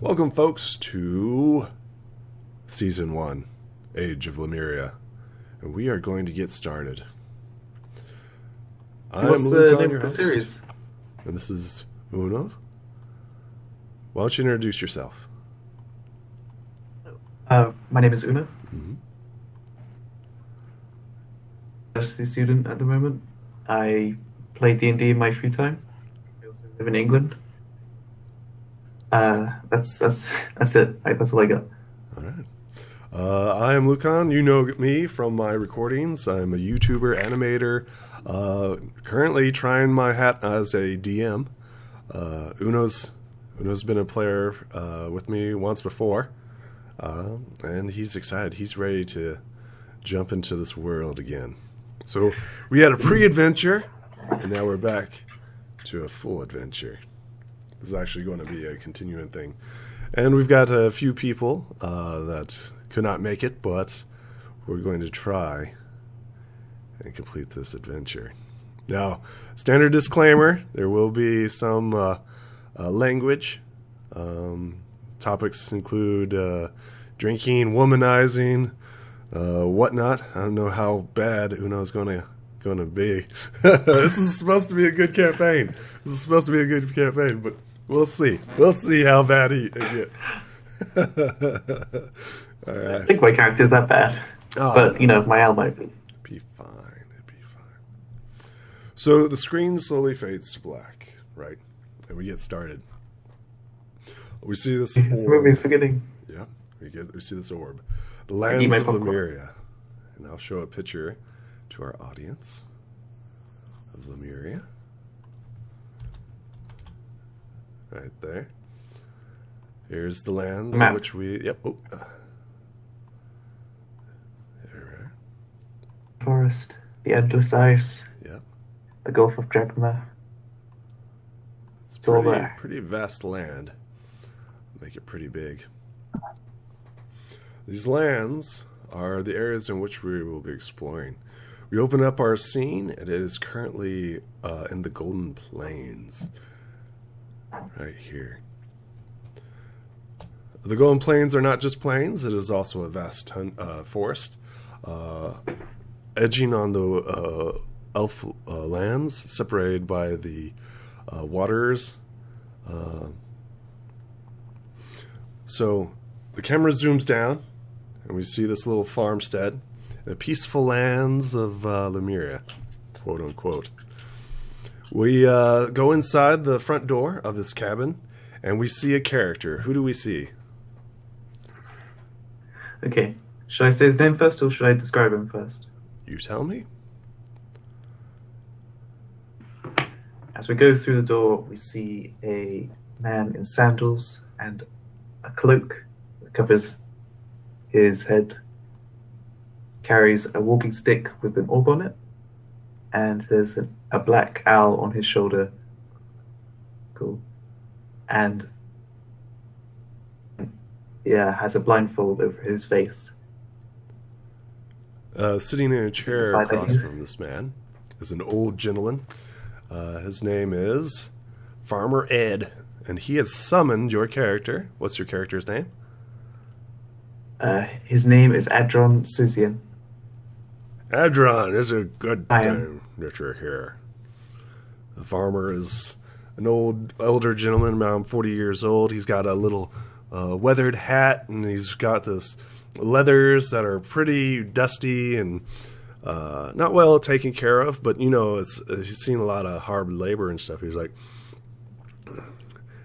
Welcome, folks, to Season 1, Age of Lemuria. And we are going to get started. What's I'm the Luke, name your of the host, series? and this is Unodus. Why don't you introduce yourself? My name is Una. Mm-hmm. University student at the moment. I play D&D in my free time. I also live in England. That's it. That's all I got. All right. I am Lucan. You know me from my recordings. I'm a YouTuber, animator, currently trying my hat as a DM. Uno's been a player with me once before, and he's excited. He's ready to jump into this world again. So we had a pre-adventure, and now we're back to a full adventure. This is actually going to be a continuing thing. And we've got a few people that could not make it, but we're going to try and complete this adventure. Now, standard disclaimer, there will be some language. Topics include drinking, womanizing, whatnot. I don't know how bad Uno's going to be. This is supposed to be a good campaign. But we'll see. We'll see how bad it gets. All right. I think my character's that bad. But, my Al might be. It'd be fine. So the screen slowly fades to black, right? And we get started. We see this orb. This movie's beginning. Yeah, we see this orb. The lands of Lemuria. And I'll show a picture to our audience of Lemuria. Right there. Here's the lands in which we... Yep. Oh. There we are. Forest, the endless ice. Yep. The Gulf of Dragma. It's all there. Pretty vast land. Make it pretty big. These lands are the areas in which we will be exploring. We open up our scene, and it is currently in the Golden Plains. Right here. The Golden Plains are not just plains, it is also a vast forest. Edging on the elf lands, separated by the waters. So the camera zooms down, and we see this little farmstead, the peaceful lands of Lemuria, quote unquote. We go inside the front door of this cabin, and we see a character. Who do we see? Okay. Should I say his name first, or should I describe him first? You tell me. As we go through the door, we see a man in sandals and a cloak that covers his head, carries a walking stick with an orb on it, and there's a black owl on his shoulder. Cool. And has a blindfold over his face. Sitting in a chair across from this man is an old gentleman. His name is Farmer Ed, and he has summoned your character. What's your character's name? His name is Adron Sirsian. Adron, it's a good time that you're here. The farmer is an elder gentleman, around 40 years old. He's got a little weathered hat, and he's got this leathers that are pretty dusty and not well taken care of, but he's seen a lot of hard labor and stuff. He's like,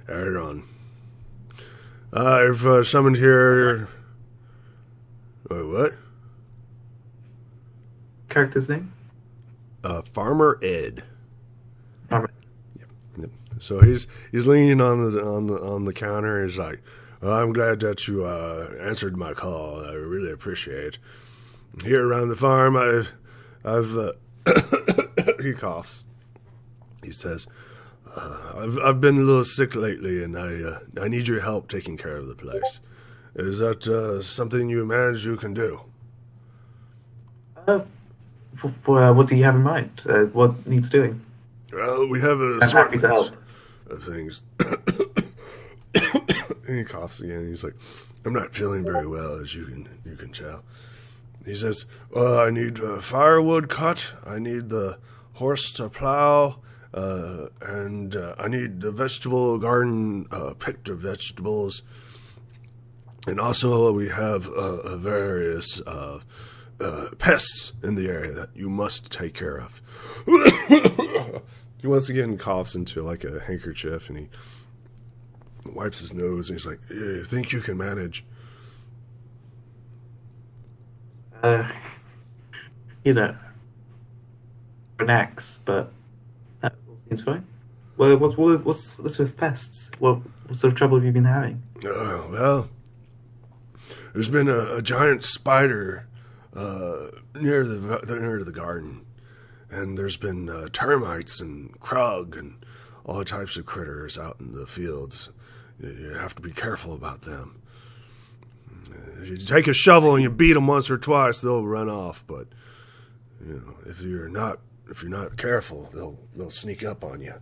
Adron, I've summoned here... Wait, what? Character's name? Farmer Ed. Farmer. Yep. So he's leaning on the counter. He's like, I'm glad that you answered my call. I really appreciate it. Here around the farm, I've he coughs. He says, I've been a little sick lately, and I need your help taking care of the place. Is that something you can do? What do you have in mind? What needs doing? Well, we have a I'm happy to help. of things. And he coughs again. He's like, I'm not feeling very well, as you can tell. He says, I need firewood cut. I need the horse to plow. And I need the vegetable garden picked of vegetables. And also we have various pests in the area that you must take care of. He once again coughs into like a handkerchief, and he wipes his nose, and he's like, "You think you can manage?" An axe, but that all seems fine. Well, what's this with pests? What sort of trouble have you been having? Well, there's been a giant spider near the garden. And there's been termites and krug and all types of critters out in the fields. You have to be careful about them. If you take a shovel and you beat them once or twice, they'll run off. But if you're not careful, they'll sneak up on you.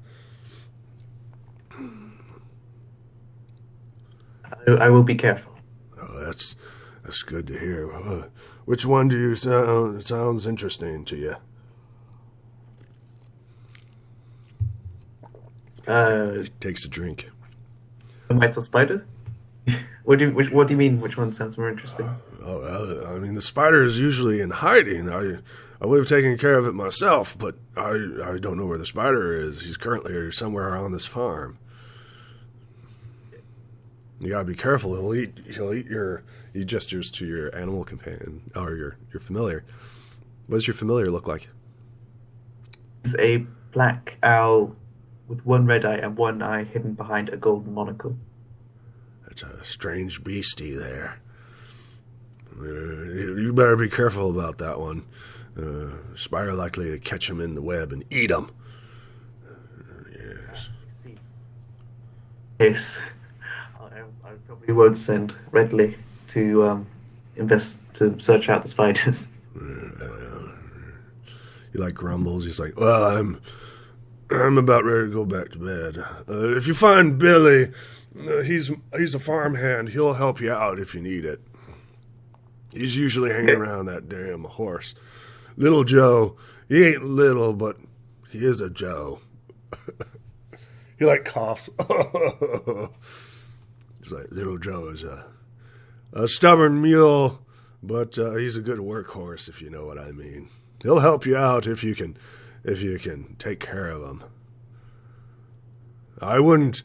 I will be careful. Oh, that's good to hear. Which one do you sounds interesting to you? Takes a drink. Termites or spiders? What do you mean? Which one sounds more interesting? I mean, the spider is usually in hiding. I would have taken care of it myself, but I don't know where the spider is. He's currently somewhere on this farm. You gotta be careful. He'll eat your. He gestures to your animal companion or your familiar. What does your familiar look like? It's a black owl with one red eye and one eye hidden behind a golden monocle. That's a strange beastie there. You better be careful about that one. Spider likely to catch him in the web and eat him. Yes. Yes. I probably won't send Redley to search out the spiders. He like grumbles. He's like, "Well, I'm about ready to go back to bed. If you find Billy, he's a farmhand. He'll help you out if you need it. He's usually hanging around that damn horse. Little Joe, he ain't little, but he is a Joe." He like coughs. He's like, "Little Joe is a stubborn mule, but he's a good workhorse, if you know what I mean. He'll help you out if you can take care of him. I wouldn't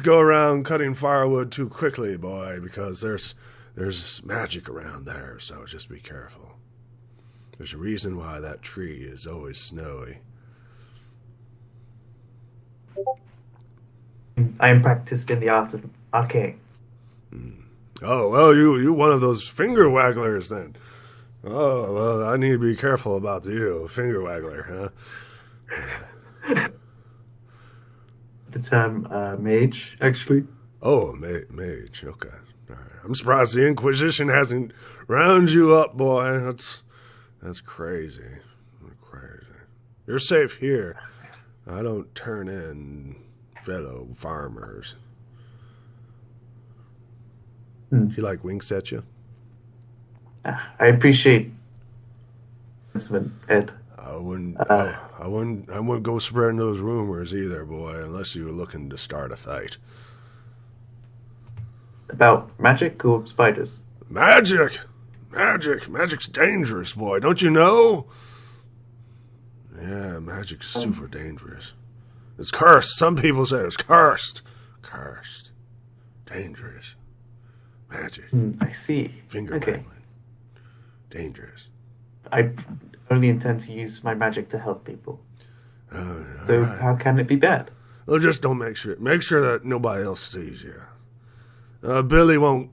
go around cutting firewood too quickly, boy, because there's magic around there, so just be careful. There's a reason why that tree is always snowy." I am practiced in the art of arcane. Oh, well, you one of those finger wagglers then. Oh, well, I need to be careful about you, finger waggler, huh? The term mage, actually. Oh, mage, okay. All right. I'm surprised the Inquisition hasn't rounded you up, boy. That's crazy. Crazy. You're safe here. I don't turn in fellow farmers. He like winks at you. I appreciate sentiment, Ed. I wouldn't go spreading those rumors either, boy, unless you were looking to start a fight. About magic or spiders? Magic's dangerous, boy. Don't you know? Yeah, magic's super dangerous. It's cursed. Some people say it's cursed. Dangerous. Magic. I see. Finger waggling. Dangerous. I only intend to use my magic to help people. So right. How can it be bad? Well, just don't make sure that nobody else sees you. Billy won't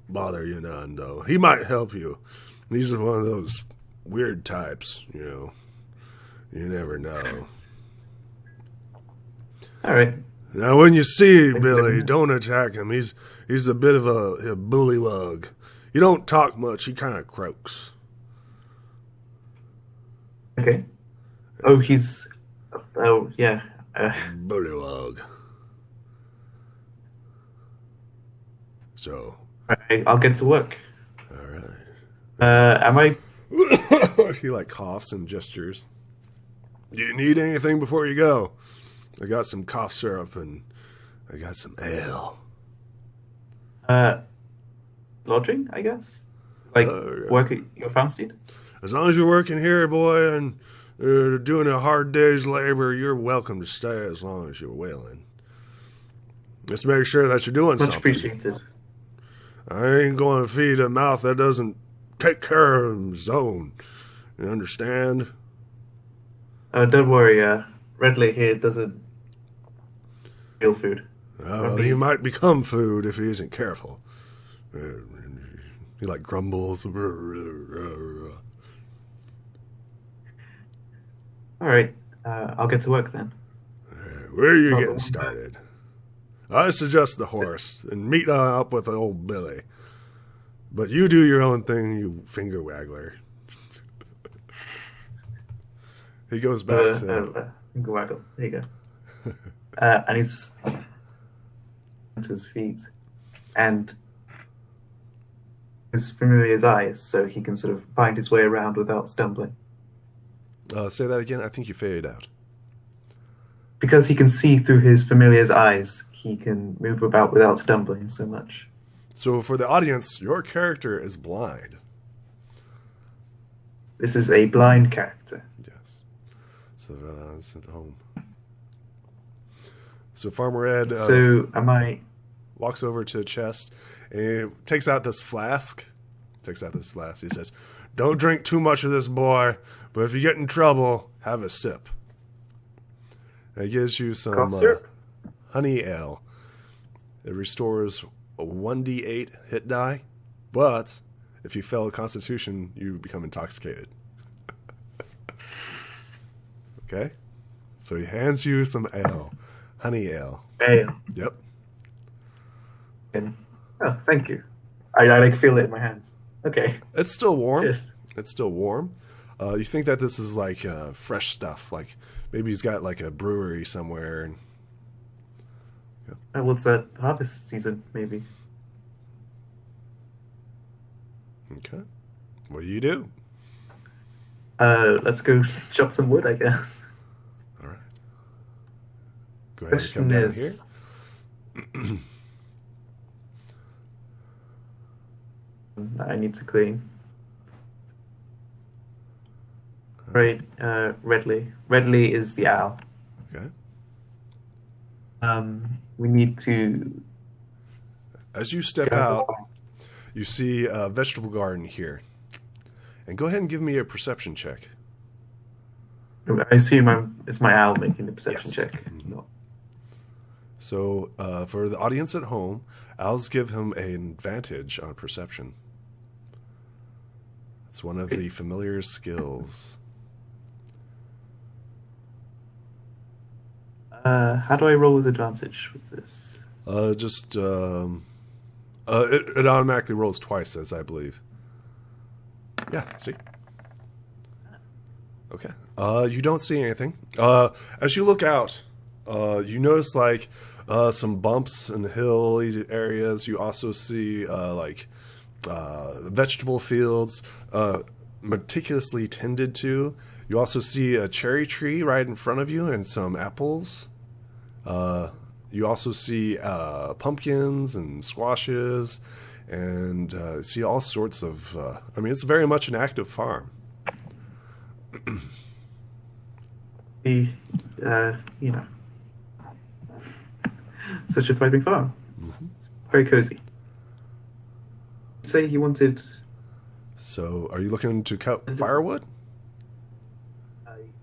bother you none, though. He might help you. He's one of those weird types, you know. You never know. All right. Now, when you see Billy, don't attack him. He's a bit of a bullywug. You don't talk much. He kind of croaks. Okay. Yeah. Bullywug. So, I'll get to work. all right. Am I? He like coughs and gestures. Do you need anything before you go? I got some cough syrup and I got some ale. Lodging, I guess. Like Yeah. work at your farmstead. As long as you're working here, boy, and doing a hard day's labor, you're welcome to stay as long as you're willing. Just make sure that you're doing Much something. appreciated. I ain't going to feed a mouth that doesn't take care of his own. You understand? Don't worry. Redley here doesn't steal food. Well, he might become food if he isn't careful. He like grumbles. All right. I'll get to work then. Where are you So- getting started? I suggest the horse and meet up with old Billy. But you do your own thing, you finger waggler. He goes back to... Finger waggle. There you go. And he's to his feet, and is familiar his eyes, so he can sort of find his way around without stumbling. Say that again. I think you faded out. Because he can see through his familiar's eyes, he can move about without stumbling so much. So for the audience, your character is blind. This is a blind character. Yes. So that's at home. So Farmer Ed So am I? walks over to a chest and takes out this flask. He says, "Don't drink too much of this, boy, but if you get in trouble, have a sip." And he gives you some Cough syrup? honey ale. It restores a 1d8 hit die, but if you fail a constitution, you become intoxicated. Okay? So he hands you some ale. Honey ale. Ale. Yep. And, oh, thank you. I like feel it in my hands. Okay. It's still warm. Cheers. It's still warm. You think that this is like fresh stuff. Like maybe he's got like a brewery somewhere. And What's that? Harvest season, maybe. okay. What do you do? Let's go chop some wood, I guess. All right. Go ahead and come Question down is, here. I need to clean. Right, Redley. Redley is the owl. Okay. We need to As you step go. out, you see a vegetable garden here. And go ahead and give me a perception check. I assume it's my owl making the perception Yes. check. No. So for the audience at home, owls give him an advantage on perception. It's one of the familiar skills. How do I roll with advantage with this? It automatically rolls twice, as I believe. Yeah, see? Okay. You don't see anything. As you look out, you notice like some bumps and hilly areas. You also see vegetable fields, meticulously tended to. You also see a cherry tree right in front of you and some apples. You also see pumpkins and squashes, and see all sorts of. It's very much an active farm. Such a thriving farm. It's very cozy. Say you wanted. So, are you looking to cut firewood?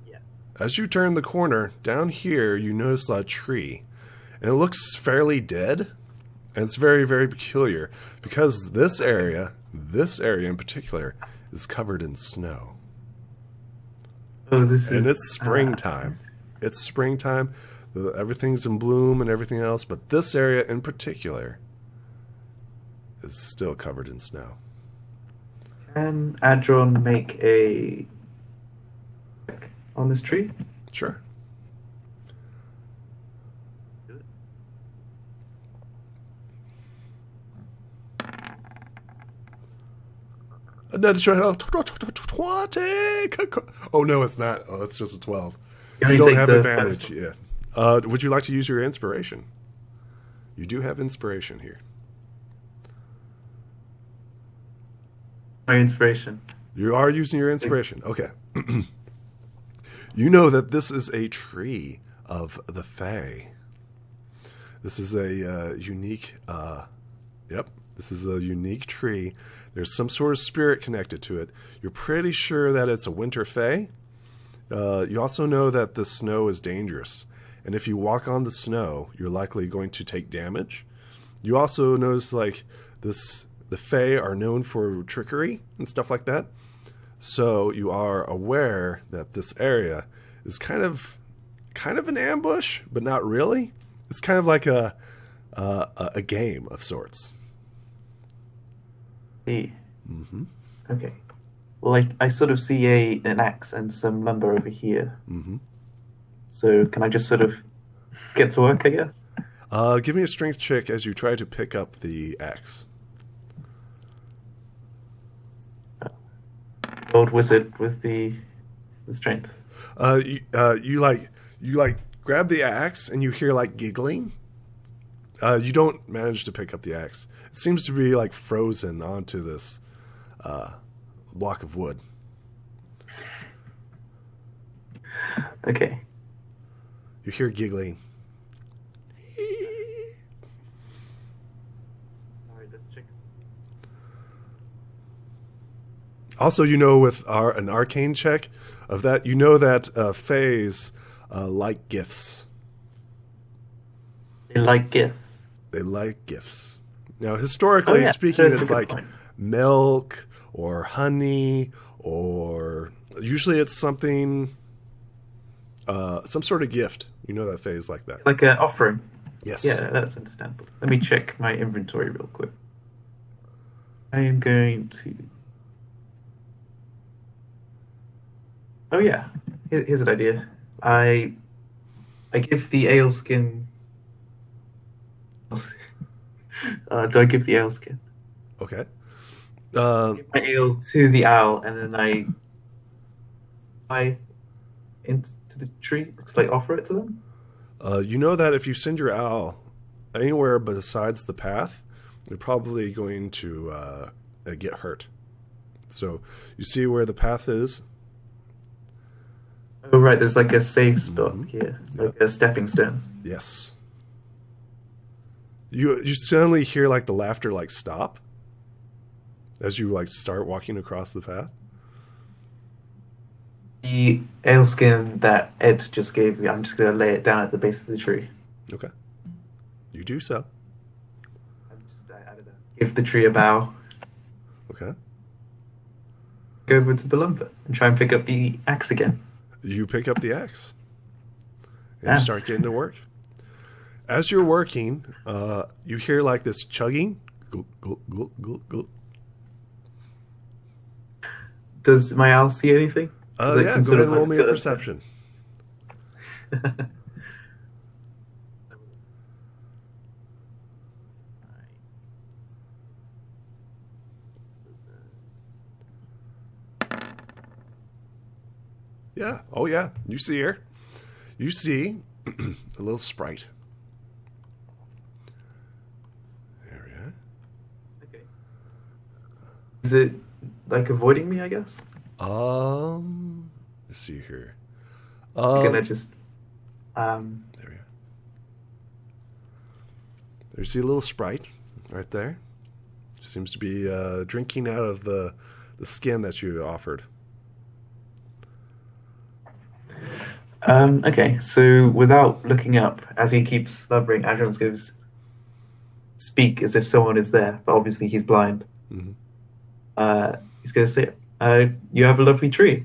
Yes. As you turn the corner, down here, you notice a tree. And it looks fairly dead. And it's very, very peculiar. Because this area in particular, is covered in snow. Oh, this And is. it's springtime. It's springtime. Everything's in bloom and everything else. But this area in particular is still covered in snow. Can Adron make a check on this tree? Sure. Another 20. Oh, no, it's not. Oh, it's just a 12. You You only don't take have the advantage. first Yeah. Would you like to use your inspiration? You do have inspiration here. my inspiration. You are using your inspiration. Okay. You know that this is a tree of the Fae. This is a unique. Yep. This is a unique tree. There's some sort of spirit connected to it. You're pretty sure that it's a winter Fae. You also know that the snow is dangerous. And if you walk on the snow, you're likely going to take damage. You also notice like the Fae are known for trickery and stuff like that. So you are aware that this area is kind of an ambush, but not really. It's kind of like a game of sorts. See. Okay. Well, I sort of see an axe and some lumber over here. So can I just sort of get to work, I guess? Give me a strength check as you try to pick up the axe. Old wizard with the strength. You grab the axe and you hear like giggling. You don't manage to pick up the axe. It seems to be like frozen onto this block of wood. Okay. You hear giggling. Alright, let's check. Also, you know, with an arcane check of that, you know that Faes like gifts. They like gifts. They like gifts. Now, historically speaking, that's a it's good like point. milk or honey, or usually it's something, some sort of gift. You know that Faes like that. Like an offering. Yes. Yeah, that's understandable. Let me check my inventory real quick. I am going to. Oh yeah, here's an idea. I give the ale skin. Do I give the ale skin? Okay. Give my ale to the owl, and then I into the tree to like offer it to them. You know that if you send your owl anywhere besides the path, you're probably going to get hurt. So you see where the path is. Oh right, there's like a safe spot here, like a stepping stones. Yes. You suddenly hear like the laughter like stop as you like start walking across the path. The ale skin that Ed just gave me, I'm just gonna lay it down at the base of the tree. Okay. You do so. I don't know. Give the tree a bow. Okay. Go over to the lumber and try and pick up the axe again. You pick up the axe and Yeah. you start getting to work. As you're working, you hear like this chugging. Gulp, gulp, gulp, gulp, gulp. Does my owl see anything? Yeah, Does it go consider ahead and roll me a like- perception. Yeah. Oh, yeah. You see her. You see a little sprite. There we are. Okay. Is it like avoiding me, I guess? Let's see here. I'm gonna just There we are. There's the little sprite right there. Seems to be drinking out of the skin that you offered. Okay, so without looking up, as he keeps blubbering, Adron's going to speak as if someone is there, but obviously he's blind. Mhm. He's going to say, "You have a lovely tree."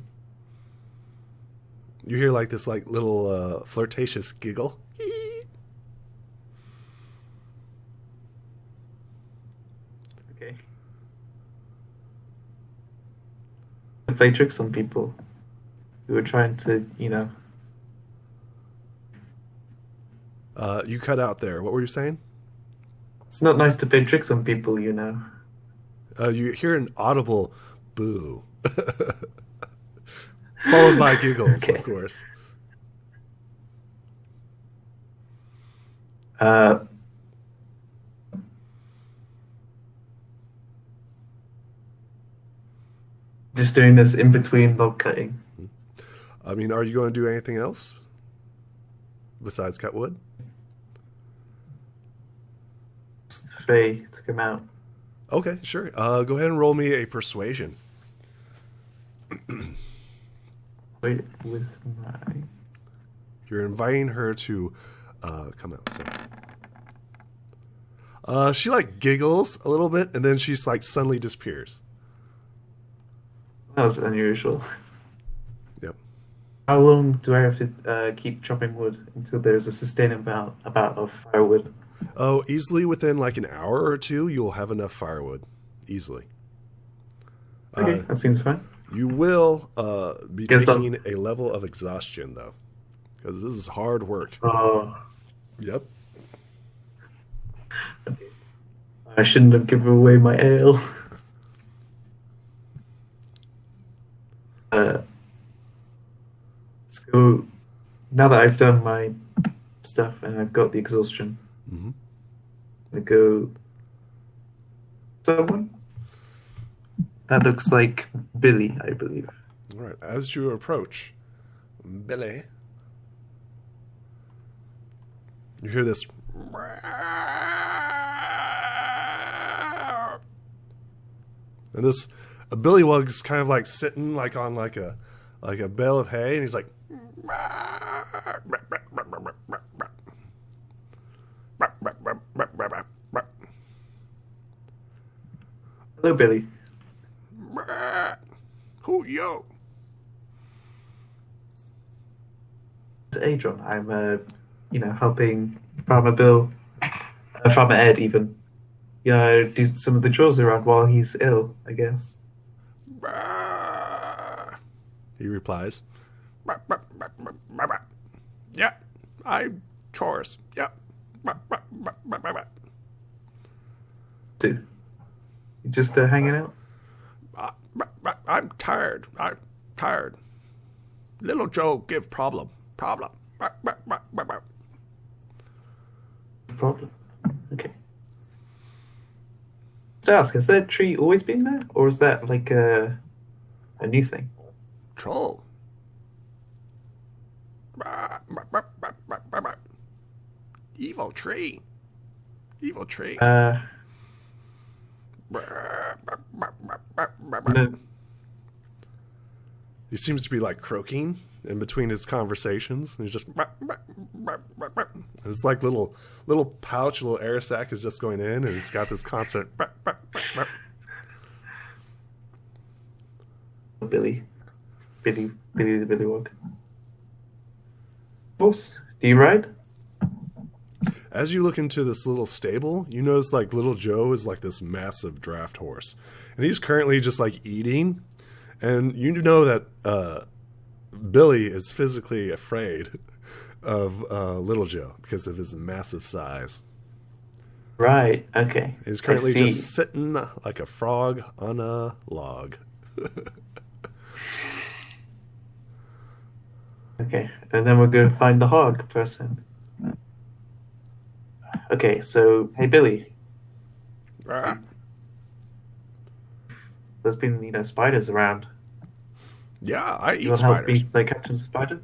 You hear like this like little flirtatious giggle. Okay. To play tricks on people who are trying to, You cut out there. What were you saying? It's not nice to play tricks on people, You hear an audible boo. Followed by giggles, Okay. of course. Just doing this in between log cutting. I mean, are you going to do anything else besides cut wood? Faye took him out. Okay, sure. Go ahead and roll me a persuasion. Wait, with my. You're inviting her to come out. So. She like giggles a little bit, and then she's like suddenly disappears. That was unusual. Yep. How long do I have to keep chopping wood until there's a sustainable amount of firewood? Oh, easily within like an hour or two, you'll have enough firewood. Easily. Okay, that seems fine. You will be Guess taking a level of exhaustion, though, because this is hard work. Oh, Yep. I shouldn't have given away my ale. Let's go. Now that I've done my stuff and I've got the exhaustion, Mm-hmm. I go. Someone? That looks like Billy, I believe. All right. As you approach, Billy, you hear this. And this Billywug's kind of like sitting like on like a bale of hay, and he's like, Hello, Billy. who yo? It's Adron. I'm, helping Farmer Bill, Farmer Ed even, do some of the chores around while he's ill, I guess. He replies, yeah, I chores, yeah. Dude, you just hanging out? I'm tired. I'm tired. Little Joe give problem. Problem. Okay. Just ask, has that tree always been there, or is that like a new thing? Troll. Evil tree. Evil tree. No. He seems to be like croaking in between his conversations. He's just. It's like little pouch, little air sac is just going in, and it's got this constant. Billy the Billywug. Boss, do you ride? As you look into this little stable, you notice like little Joe is like this massive draft horse, and he's currently just like eating, and you know that Billy is physically afraid of little Joe because of his massive size. Right. Okay. He's currently I see. just sitting like a frog on a log. Okay, and then we're going to find the hog person. Okay, so hey Billy, there's been spiders around. Yeah, I You eat want to help spiders. me like catch some spiders?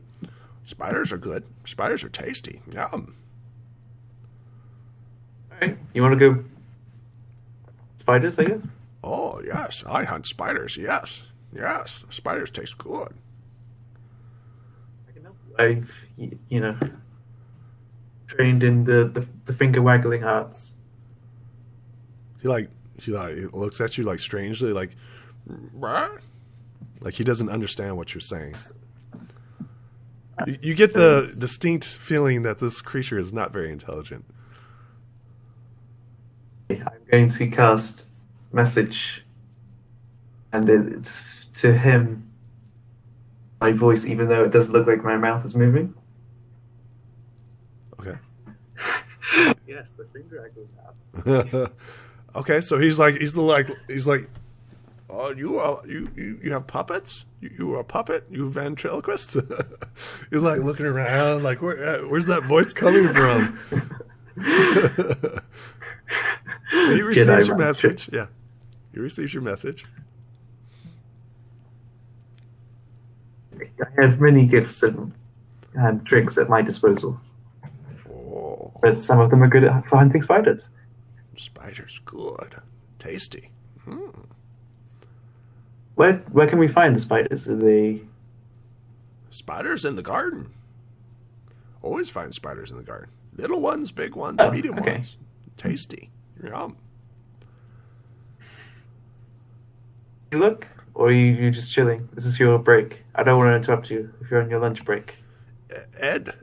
Spiders are good. Spiders are tasty. Yum. All right, you want to go spiders? I guess. Oh yes, I hunt spiders. Yes, yes, spiders taste good. I've trained in the finger waggling arts. He looks at you like strangely, like he doesn't understand what you're saying. You get the distinct feeling that this creature is not very intelligent. I'm going to cast message, and it's to him. My voice, even though it does look like my mouth is moving. Okay. Yes, the finger waggling arts. Okay, so he's like Oh, you have puppets? You are a puppet? You ventriloquist? He's like looking around, like where's that voice coming from? He receives your message. Yeah, he receives your message. I have many gifts and tricks at my disposal, Oh, but some of them are good for hunting spiders. spiders, good, tasty. Where can we find the spiders? Are they? Spiders in the garden. Always find spiders in the garden. Little ones, big ones, Oh, medium okay. ones. Tasty. Yum. You look, or are you just chilling? This is your break. I don't want to interrupt you if you're on your lunch break. Ed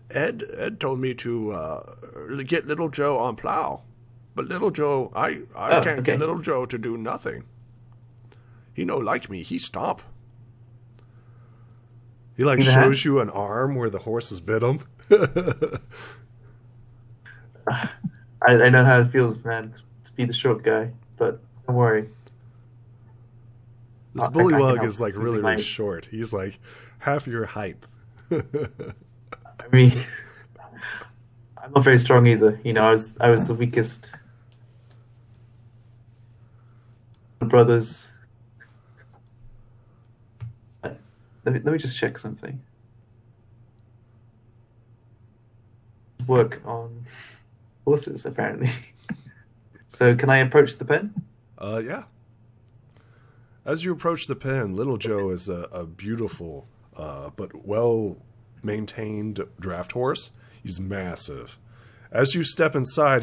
told me to get Little Joe on plow, but Little Joe, I can't get okay. Little Joe to do nothing. He no like me. He stomp. He like Give me a shows hand. you an arm where the horse has bit him. I know how it feels, man, to be the short guy, but don't worry. This I can bullywug help is like really, using really my- short. He's like half your height. I mean, I'm not very strong either. You know, I was the weakest. The brothers. Let me just check something. Work on horses, apparently. So, can I approach the pen? Yeah. As you approach the pen, Little Joe is a beautiful but well maintained draft horse. He's massive. As you step inside,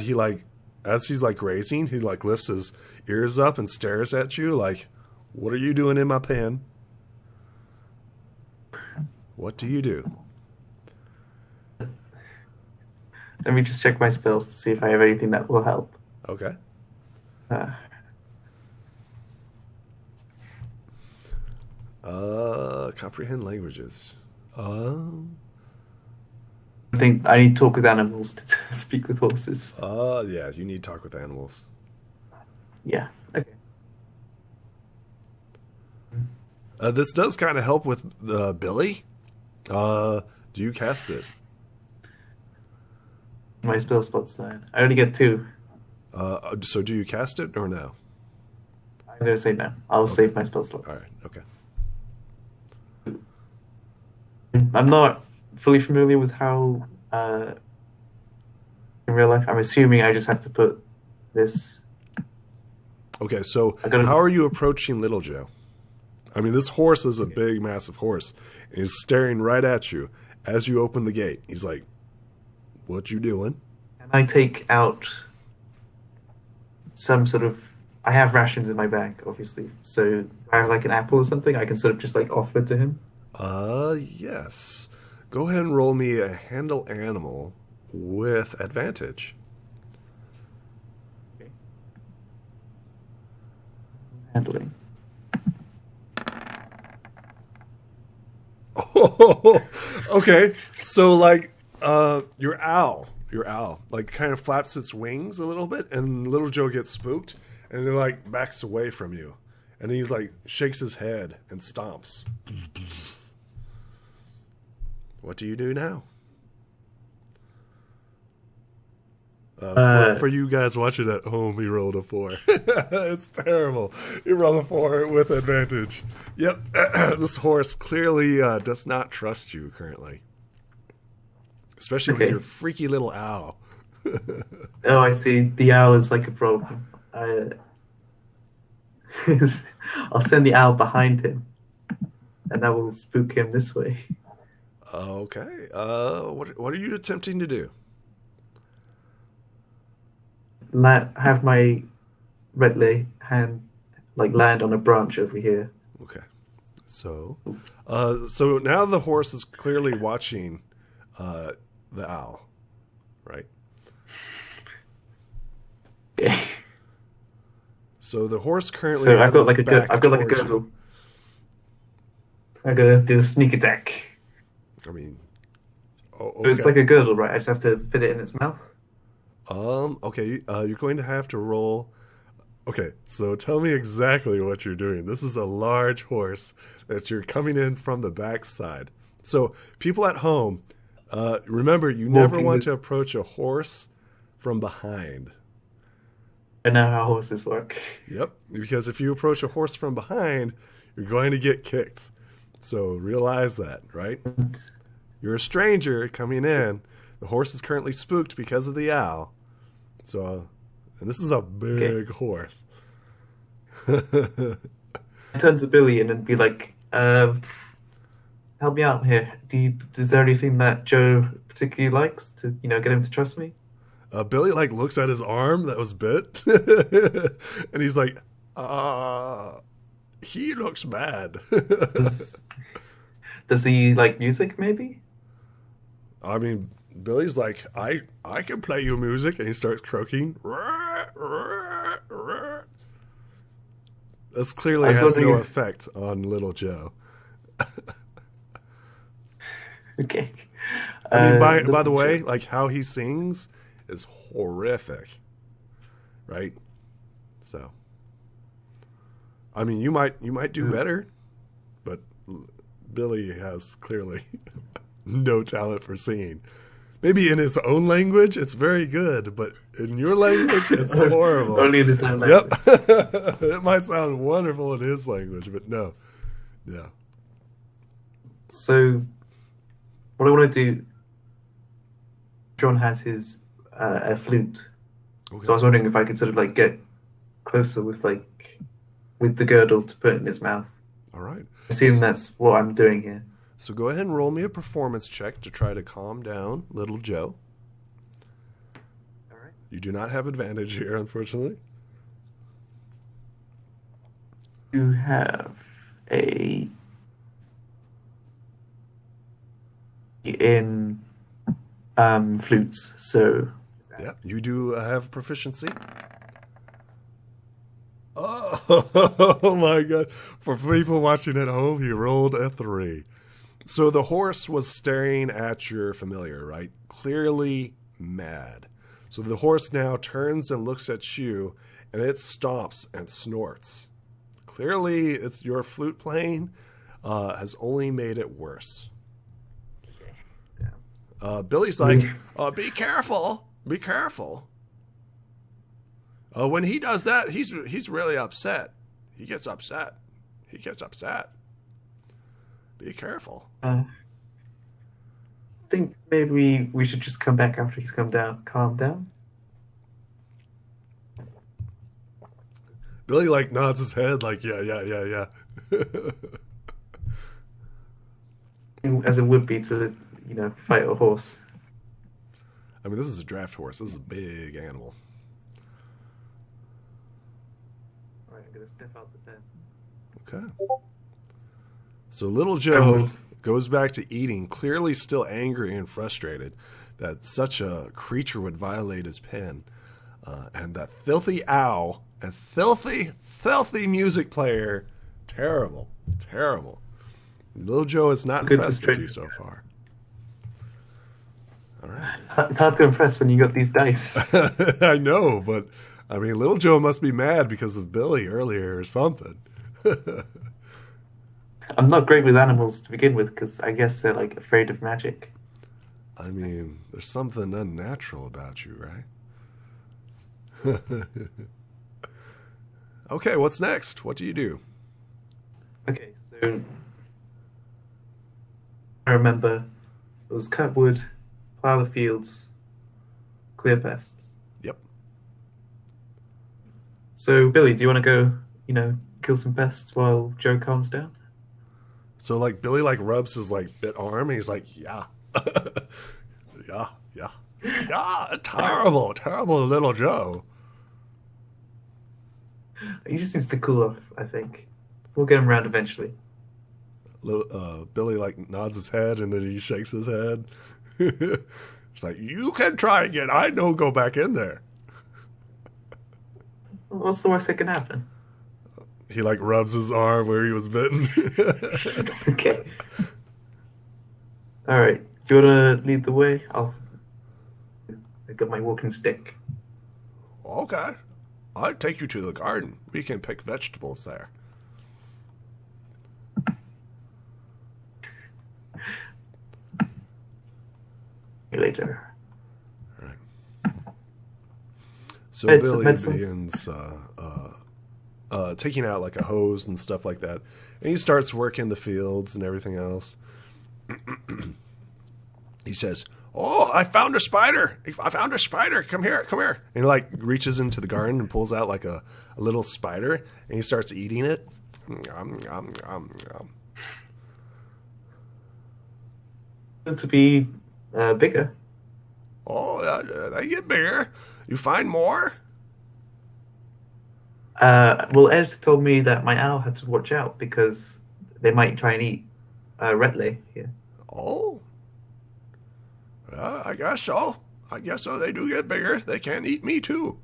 as he's like grazing, he like lifts his ears up and stares at you like, "What are you doing in my pen? What do you do?" Let me just check my spells to see if I have anything that will help. Okay. Uh, Comprehend languages. I think I need to talk with animals to speak with horses. Yeah, you need to talk with animals. Yeah. Okay. This does kind of help with Billy. Do you cast it? My spell spots then. I only get 2. So do you cast it or no? I'm going to say no. I'll save my spell slots. All right. Okay. I'm not fully familiar with how in real life. I'm assuming I just have to put this. Okay. So I gotta- how are you approaching Little Joe? I mean, this horse is a big, massive horse, and he's staring right at you as you open the gate. He's like, "What you doing?" Can I take out some sort of? I have rations in my bag, obviously. So I have like an apple or something. I can sort of just like offer to him. Yes. Go ahead and roll me a handle animal with advantage. Handling. Oh, okay. So like your owl, like kind of flaps its wings a little bit, and Little Joe gets spooked, and it like backs away from you, and he's like shakes his head and stomps. What do you do now? For you guys watching at home, he rolled a 4. It's terrible. You roll a 4 with advantage. Yep, this horse clearly does not trust you currently, especially with Okay. your freaky little owl. Oh, I see. The owl is like a problem. I'll send the owl behind him, and that will spook him this way. Okay. What are you attempting to do? Have my red hand like land on a branch over here. Okay. So now the horse is clearly watching the owl, right? Okay. So the horse currently So has I've got its like a back I've got like a towards girdle. you. I'm gonna do a sneak attack. I mean, So it's like a girdle, right? I just have to fit it in its mouth. okay. You're going to have to roll Okay, so tell me exactly what you're doing. This is a large horse that you're coming in from the backside. So, people at home, remember, you never Walking want with. to approach a horse from behind. I know how horses work. Yep, because if you approach a horse from behind, you're going to get kicked. So, realize that, right? You're a stranger coming in. The horse is currently spooked because of the owl. So, and this is a Okay. big horse. I turn to Billy and be like, help me out here. Is there anything that Joe particularly likes to, get him to trust me? Billy like looks at his arm that was bit, and he's like, he looks bad." Does does he like music maybe? I mean, Billy's like, I can play you music," and he starts croaking. This I clearly was has wondering no if effect on little Joe. okay. I mean, by the Little way, Joe. like how he sings is horrific, right? So, I mean, you might do better, but Billy has clearly no talent for singing. Maybe in his own language, it's very good, but in your language, it's horrible. Only in his own Yep. language. It might sound wonderful in his language, but no. Yeah. So what I want to do, John has his a flute. Okay. So I was wondering if I could sort of like get closer with the girdle to put in his mouth. All right. I assume that's what I'm doing here. So go ahead and roll me a performance check to try to calm down little Joe. All right. You do not have advantage here, unfortunately. You have a in flutes, so Yeah, you do have proficiency. Oh, my God. For people watching at home, he rolled a 3. So the horse was staring at your familiar, right? Clearly mad. So the horse now turns and looks at you, and it stomps and snorts. Clearly, it's your flute playing has only made it worse. Billy's like, be careful, be careful. When he does that, he's really upset. He gets upset. He gets upset. Be careful. I think maybe we should just come back after he's calmed down. Billy like nods his head like, yeah. As it would be to, fight a horse. I mean, this is a draft horse. This is a big animal. All right, I'm gonna step out the pen. Okay. So little Joe goes back to eating, clearly still angry and frustrated that such a creature would violate his pen. And that filthy owl and filthy music player, terrible. Little Joe is not Good impressed with you frustrating. so far. All right. It's hard to impress when you got these dice. I know, but I mean, little Joe must be mad because of Billy earlier or something. I'm not great with animals to begin with because I guess they're like afraid of magic. I mean, there's something unnatural about you, right? Okay, what's next? What do you do? Okay, so I remember it was cut wood, plow the fields, clear pests. Yep. So Billy, do you want to go, kill some pests while Joe calms down? So like Billy like rubs his like bit arm and he's like, yeah. yeah. Terrible little Joe. He just needs to cool off, I think. We'll get him around eventually. Billy like nods his head and then he shakes his head. It's like, you can try again. I don't go back in there. What's the worst that can happen? He like rubs his arm where he was bitten. Okay. All right. Do you want to lead the way? I got my walking stick. Okay. I'll take you to the garden. We can pick vegetables there. Later. All right. So Billy begins taking out like a hose and stuff like that, and he starts working the fields and everything else. He says, "Oh, I found a spider! I found a spider! Come here, come here!" And he like reaches into the garden and pulls out like a little spider, and he starts eating it. Yum, yum, yum, yum. To be bigger. Oh, they get bigger. You find more? Well, Ed told me that my owl had to watch out because they might try and eat Redley here. Oh. I guess so. I guess so. They do get bigger. They can eat me too.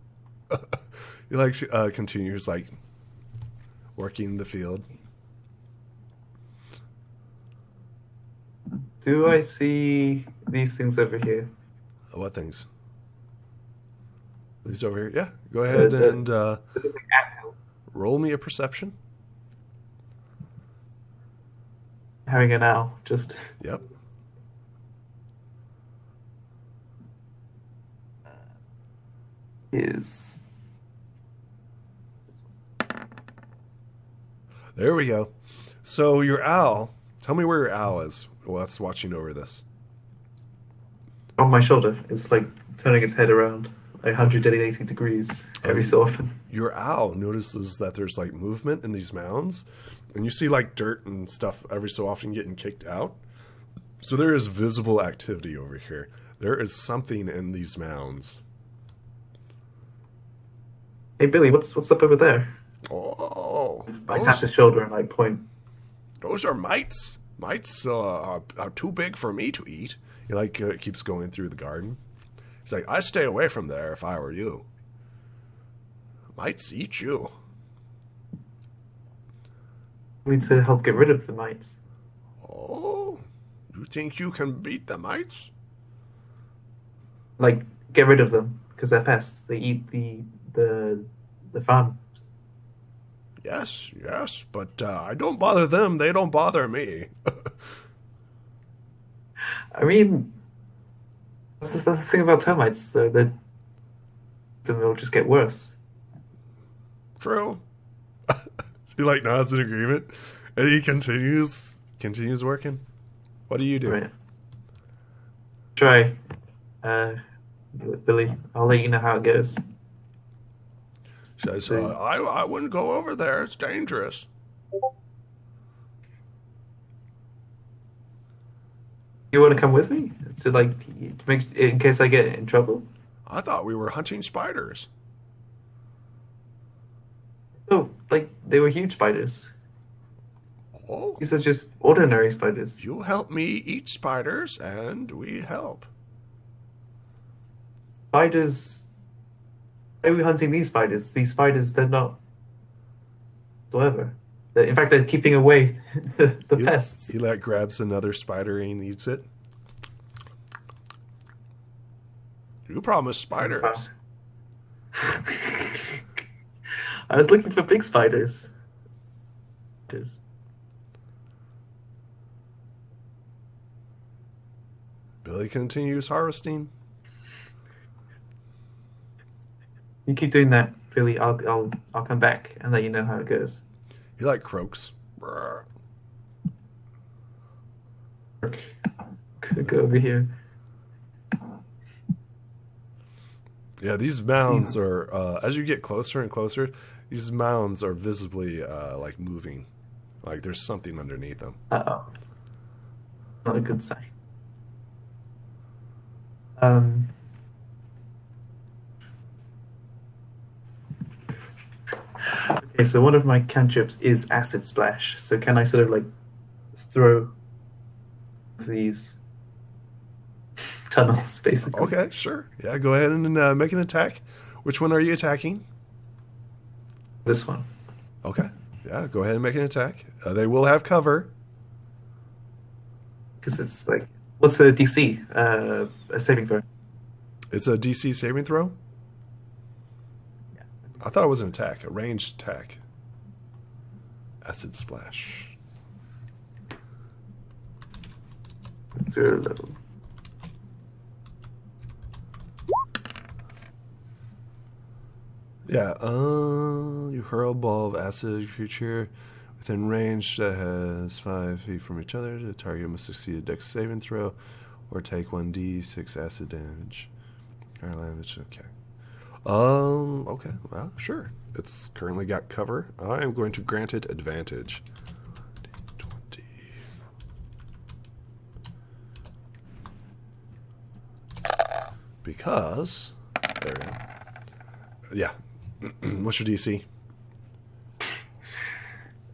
He like continues like working the field. Do I see these things over here? What things? These over here? Yeah. Go ahead and roll me a perception. Having an owl, just... Yep. Is... There we go. So your owl, tell me where your owl is. Well, that's watching over this. On my shoulder. It's like turning its head around like 180 degrees every so often. Your owl notices that there's like movement in these mounds, and you see like dirt and stuff every so often getting kicked out. So there is visible activity over here. There is something in these mounds. Hey Billy, what's up over there? Oh, I tap his shoulder and I point. Those are mites. Mites are too big for me to eat. He like keeps going through the garden. He's like, I stay away from there if I were you. Mites eat you. We need to help get rid of the mites. Oh, you think you can beat the mites? Like, get rid of them because they're pests. They eat the farm. Yes, but I don't bother them. They don't bother me. I mean, that's the thing about termites, though. Then they'll just get worse. True. He like nods in agreement, and he continues working. What do you do? Right. Try, Billy. I'll let you know how it goes. Says, I wouldn't go over there. It's dangerous. You want to come with me to like make in case I get in trouble? I thought we were hunting spiders. Oh, like they were huge spiders. Oh, These are just ordinary spiders. you help me eat spiders, and we help. Spiders. Why are we hunting these spiders? These spiders, they're not whatsoever. In fact, they're keeping away the pests. He like grabs another spider and eats it. You promised spiders. I was looking for big spiders. Billy continues harvesting. You keep doing that, Billy. I'll come back and let you know how it goes. He like croaks. Brr. Go over here. Yeah, these mounds are as you get closer and closer, these mounds are visibly like moving. Like there's something underneath them. Uh-oh. Not a good sign. Okay, so one of my cantrips is Acid Splash. So can I sort of like throw these tunnels, basically? Okay, sure. Yeah, go ahead and make an attack. Which one are you attacking? This one. Okay. Yeah, go ahead and make an attack. They will have cover. Because it's like, what's a DC? A saving throw. It's a DC saving throw? Yeah. I thought it was an attack, a ranged attack. Acid splash. 0 level. Yeah, you hurl a ball of acid creature within range that has 5 feet from each other. The target must succeed a dex saving throw or take 1d6 acid damage. Or damage, okay. Okay, well, sure. It's currently got cover. I am going to grant it advantage. 20. Because, there we go. Yeah. What's your DC?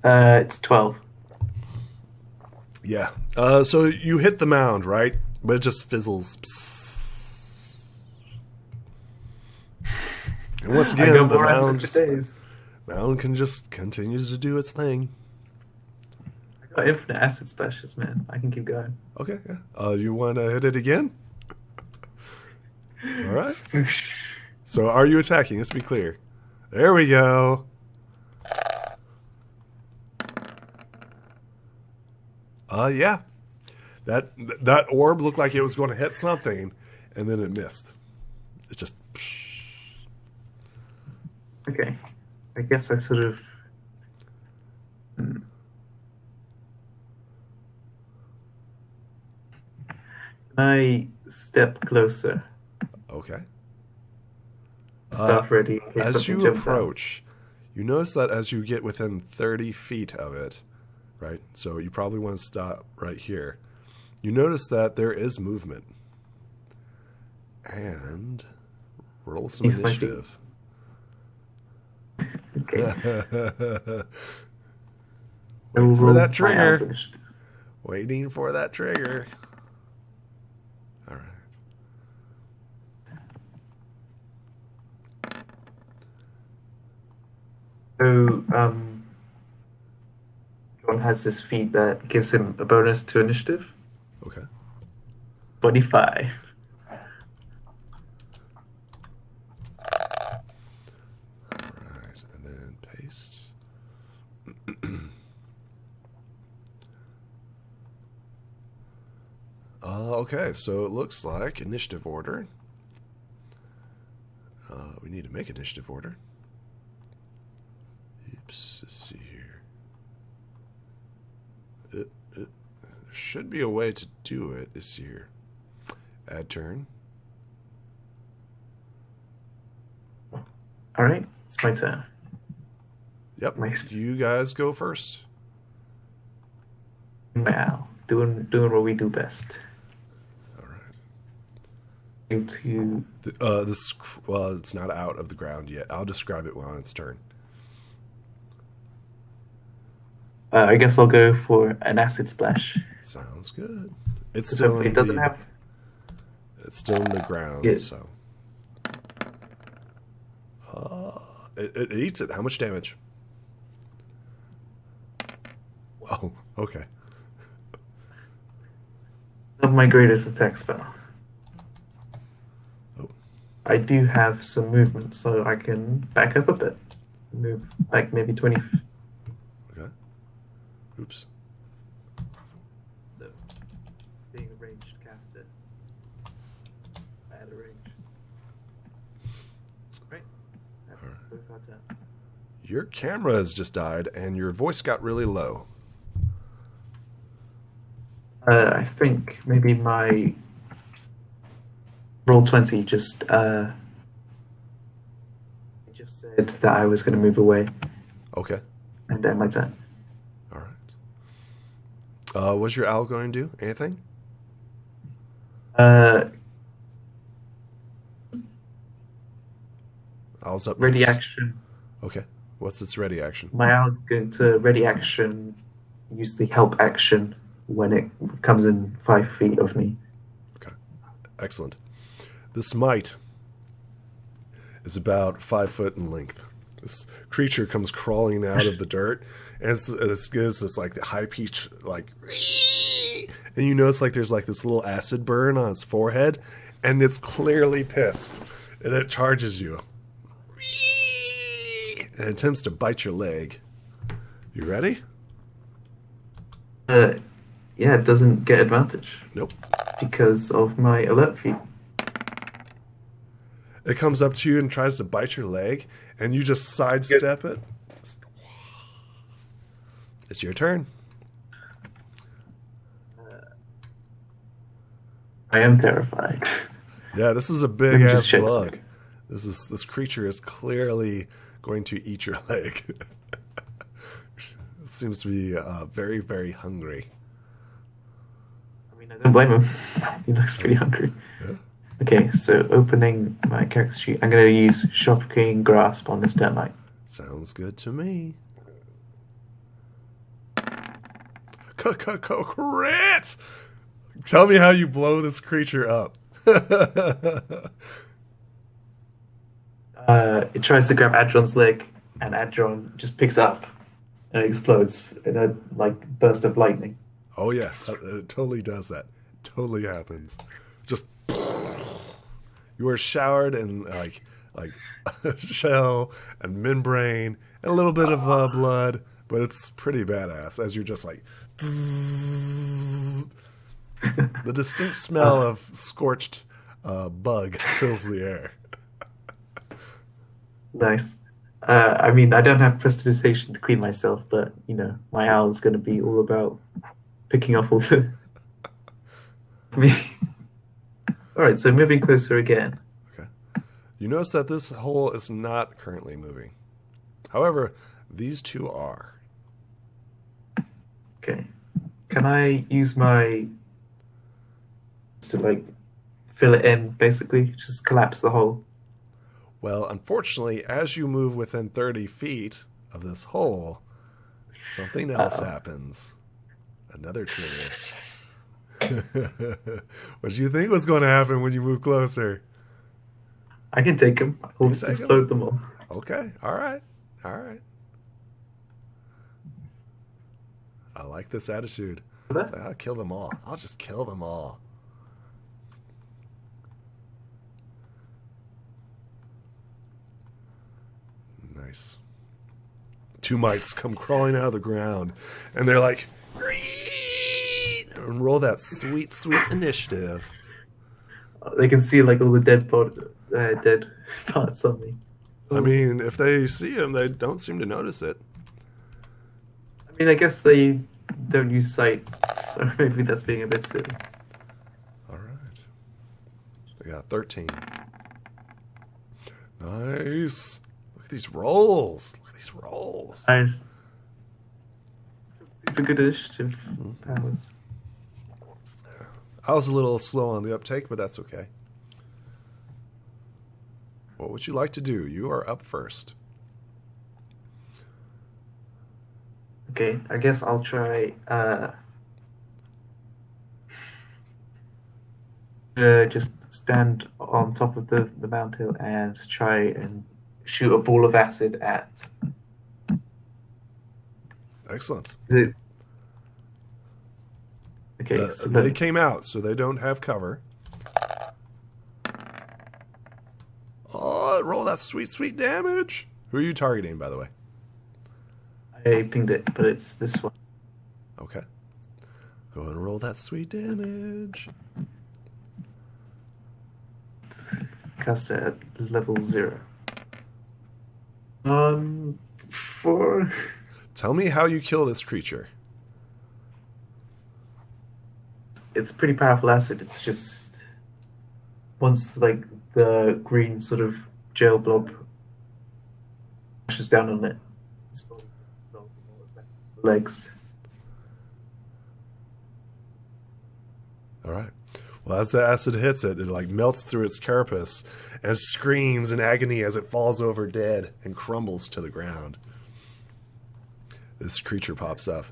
It's 12. Yeah. So you hit the mound, right? But it just fizzles. And once again, the mound can just continues to do its thing. I got infinite acid splashes, man. I can keep going. Okay, yeah. You want to hit it again? All right. Spoosh. So are you attacking? Let's be clear. There we go. Yeah. That orb looked like it was going to hit something, and then it missed. It just... Okay. I guess I sort of... Can I step closer? Okay. Stuff ready. In case As something you jumps out. approach, you notice that as you get within 30 feet of it, right? So you probably want to stop right here. You notice that there is movement. And roll some He's my feet. initiative. Okay. Waiting for that My trigger. hands initiative. Waiting for that trigger. All right. So, John has this feat that gives him a bonus to initiative. Okay. 25. All right. And then paste. Okay, so it looks like initiative order. We need to make initiative order. Oops, let's see here. There should be a way to do it. Let's see here. Add turn. All right, it's my turn. Yep, Nice. you guys go first. Wow, doing what we do best. All right. To It's not out of the ground yet. I'll describe it on its turn. I guess I'll go for an acid splash. Sounds good. It's So still in it doesn't the, have. It's still in the ground, Yeah. so. It eats it. How much damage? Oh, okay. Not my greatest attack spell. Oh. I do have some movement, so I can back up a bit. Move like maybe 20. Okay. Oops. So, being a ranged caster, I had a range. Right? That's Alright. both our turns. Your camera has just died, and your voice got really low. I think maybe my roll 20 just said that I was going to move away, Okay. and then my turn. All right. What's your owl going to do? Anything? Owl's up Ready next. action. Okay. What's its ready action? My owl's going to ready action, use the help action when it comes in 5 feet of me. Okay. Excellent. The smite is about 5 foot in length. This creature comes crawling out of the dirt, and it gives this like high pitch like, and you notice like there's like this little acid burn on its forehead, and it's clearly pissed, and it charges you. and attempts to bite your leg. You ready? Yeah, it doesn't get advantage Nope. because of my alert feat. It comes up to you and tries to bite your leg, and you just sidestep it. It's your turn. I am terrified. Yeah, this is a big Let me ass just check bug. This creature is clearly going to eat your leg. It seems to be very, very hungry. I mean, I don't blame him. He looks pretty hungry. Yeah. Okay, so opening my character sheet, I'm going to use Shocking Grasp on this termite. Sounds good to me. Crit! Tell me how you blow this creature up. It tries to grab Adron's leg, and Adron just picks up and it explodes in a burst of lightning. Oh yeah, it totally does that. Totally happens. Just you are showered in like shell and membrane and a little bit of blood, but it's pretty badass as you're just like the distinct smell of scorched bug fills the air. Nice. I mean, I don't have prestidigitation to clean myself, but my owl is going to be all about picking off all the me. All right, so moving closer again. Okay. You notice that this hole is not currently moving. However, these two are. Okay. Can I use my to fill it in, basically? Just collapse the hole. Well, unfortunately, as you move within 30 feet of this hole, something else happens. Another trigger. What do you think was going to happen when you move closer? I can take them. I'll just explode them all. Okay, all right. I like this attitude. I'll kill them all. I'll just kill them all. Nice. Two mites come crawling out of the ground, and they're like, and roll that sweet, sweet initiative. They can see all the dead parts on me. I mean, if they see him, they don't seem to notice it. I mean, I guess they don't use sight, so maybe that's being a bit silly. All right. We got 13. Nice. Look at these rolls. Nice. Super good initiative powers. I was a little slow on the uptake, but that's okay. What would you like to do? You are up first. Okay, I guess I'll try just stand on top of the mountain and try and shoot a ball of acid at... Excellent. Is it... Okay, so they came out, so they don't have cover. Oh, roll that sweet, sweet damage. Who are you targeting, by the way? I pinged it, but it's this one. Okay. Go ahead and roll that sweet damage. Cast it at level 0. 4. Tell me how you kill this creature. It's pretty powerful acid. It's just once the green sort of gel blob pushes down on it, it's legs. All right. Well, as the acid hits it, it melts through its carapace and screams in agony as it falls over dead and crumbles to the ground. This creature pops up,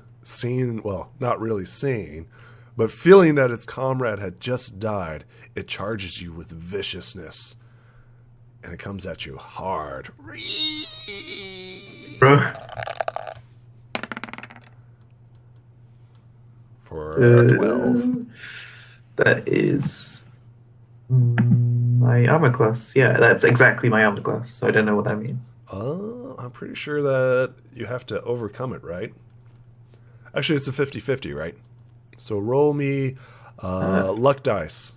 not really seeing, but feeling that its comrade had just died, it charges you with viciousness, and it comes at you hard. Bro. For 12. That is my armor class. Yeah, that's exactly my armor class, so I don't know what that means. I'm pretty sure that you have to overcome it, right? Actually, it's a 50-50, right? So roll me luck dice.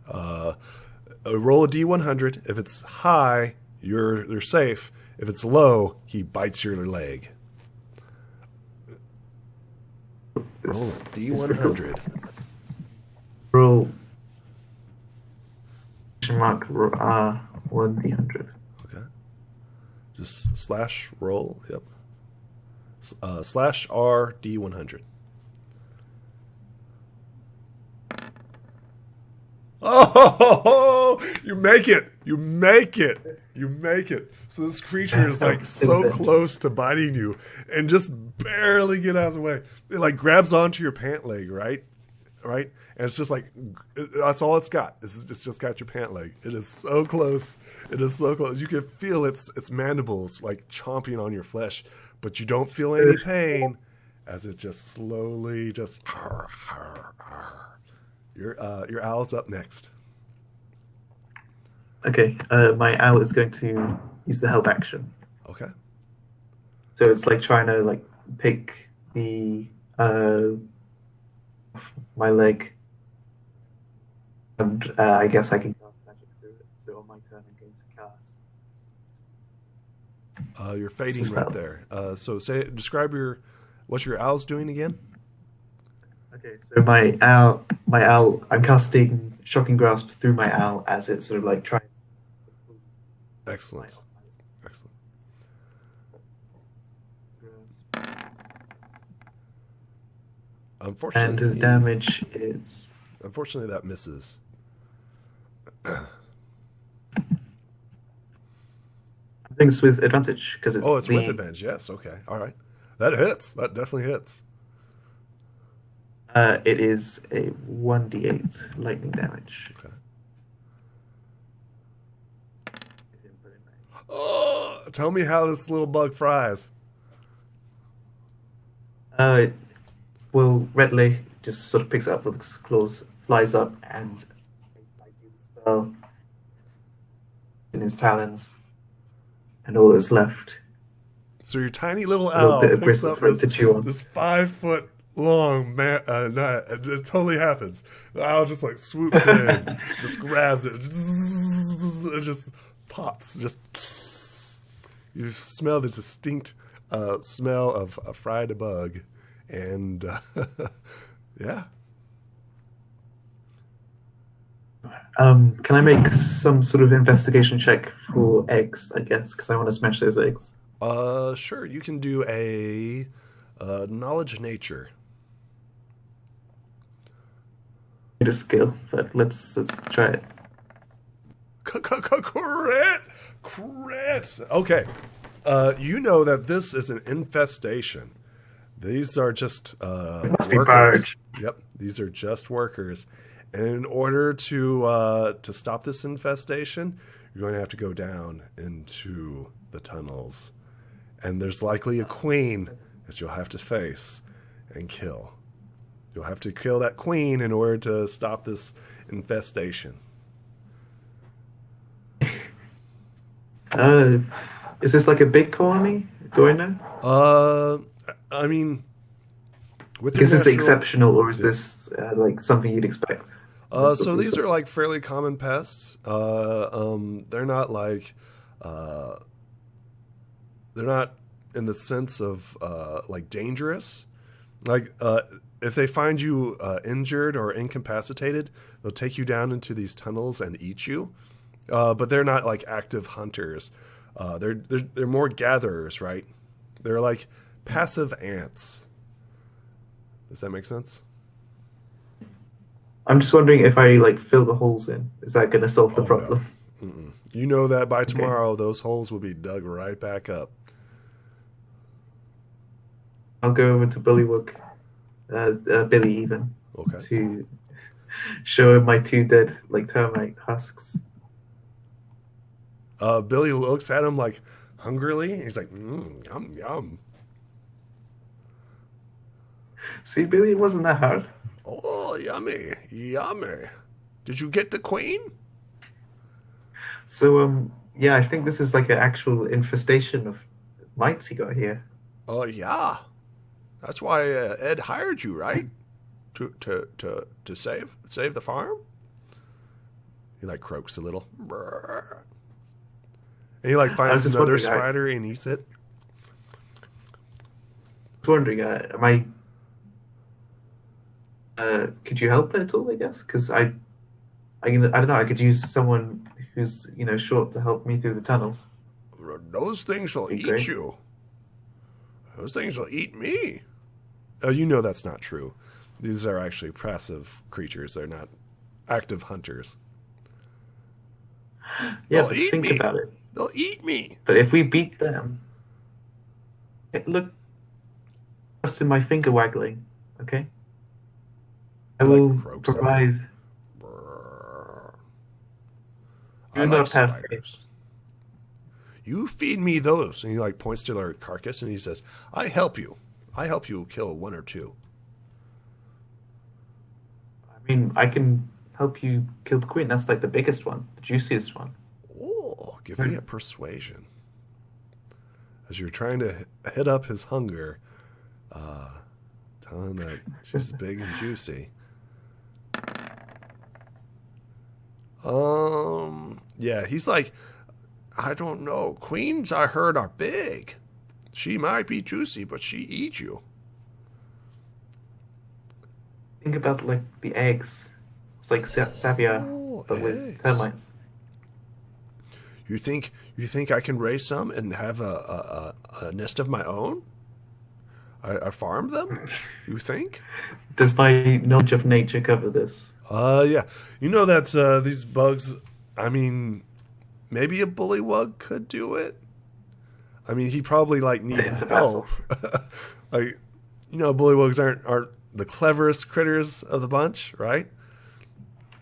Roll a D100. If it's high, you're safe. If it's low, he bites your leg. Roll a D100. Roll. Mark 1D100. Okay. Just slash roll. Yep. Slash R D100. Oh, you make it! You make it! You make it! So this creature is like so close to biting you and just barely get out of the way. It like grabs onto your pant leg, right? Right? And it's just like, that's all it's got. It's just got your pant leg. It is so close. It is so close. You can feel its mandibles like chomping on your flesh, but you don't feel any pain as it just slowly just... Your owl's up next. Okay, my owl is going to use the help action. Okay. So it's like trying to like pick the my leg, and I guess I can cast magic through it. So on my turn, I'm going to cast. You're fading right there. So describe what your owl's doing again. Okay, so my owl, I'm casting Shocking Grasp through my owl as it sort of like tries. Excellent. Excellent. Unfortunately, and the damage is. Unfortunately, that misses. I think it's with advantage because it's. Oh, it's with advantage. Yes. Okay. All right. That hits. That definitely hits. It is a 1d8 lightning damage. Okay. Oh, tell me how this little bug fries. Well, Redley just sort of picks it up with its claws, flies up, and I do the spell in his talons, and all that's left. So your tiny little owl picks up this 5-foot long man. No, it totally happens. The owl just like swoops in, just grabs it, it just pops. Just you smell the distinct smell of a fried bug, and yeah. Can I make some sort of investigation check for eggs? I guess because I want to smash those eggs. Sure. You can do a knowledge nature. A skill, but let's try it. Crit. Okay. You know that this is an infestation. These are just workers. Yep, these are just workers. And in order to stop this infestation, you're going to have to go down into the tunnels. And there's likely a queen that you'll have to face and kill. You'll have to kill that queen in order to stop this infestation. Is this like a big colony? Do I know? I mean, is this exceptional, or is this like something you'd expect? So these are like fairly common pests. They're not like they're not in the sense of like dangerous. Like if they find you injured or incapacitated, they'll take you down into these tunnels and eat you. But they're not like active hunters. They're more gatherers, right? They're like passive ants. Does that make sense? I'm just wondering if I like fill the holes in. Is that going to solve the problem? No. You know that by tomorrow, those holes will be dug right back up. I'll go over to Bullywug, Billy even, to show him my 2 dead like termite husks. Billy looks at him like hungrily. And he's like, yum, yum. See, Billy, it wasn't that hard. Oh, yummy, yummy. Did you get the queen? So, Yeah, I think this is like an actual infestation of mites he got here. Oh yeah, that's why Ed hired you, right? To save the farm. He like croaks a little, and he like I was finds just another wondering. spider and eats it. Was wondering. Am I? Could you help at all? I guess because I don't know. I could use someone who's short to help me through the tunnels. Those things will Be eat great. you. Those things will eat me. You know that's not true. These are actually passive creatures. They're not active hunters. Yeah, They'll but eat think me. about it. They'll eat me. But if we beat them, look, just in my finger waggling. Okay, I He like will croaks at it. provide. I Do like not have faith. spiders. You feed me those. And he like points to their carcass and he says, I help you. I help you kill one or two. I mean, I can help you kill the queen. That's like the biggest one, the juiciest one. Oh, give me Hmm. a persuasion. As you're trying to hit up his hunger, uh, tell him that she's big and juicy. Yeah, he's like, I don't know. Queens, I heard, are big. She might be juicy, but she eats you. Think about like the eggs. It's like Savia, Oh, but with eggs. termites. You think I can raise some and have a nest of my own? I farm them? You think? Does my knowledge of nature cover this? Yeah. You know that these bugs, I mean, maybe a bullywug could do it. I mean, he probably like need Into battle. help. Like, bullywugs aren't the cleverest critters of the bunch, right?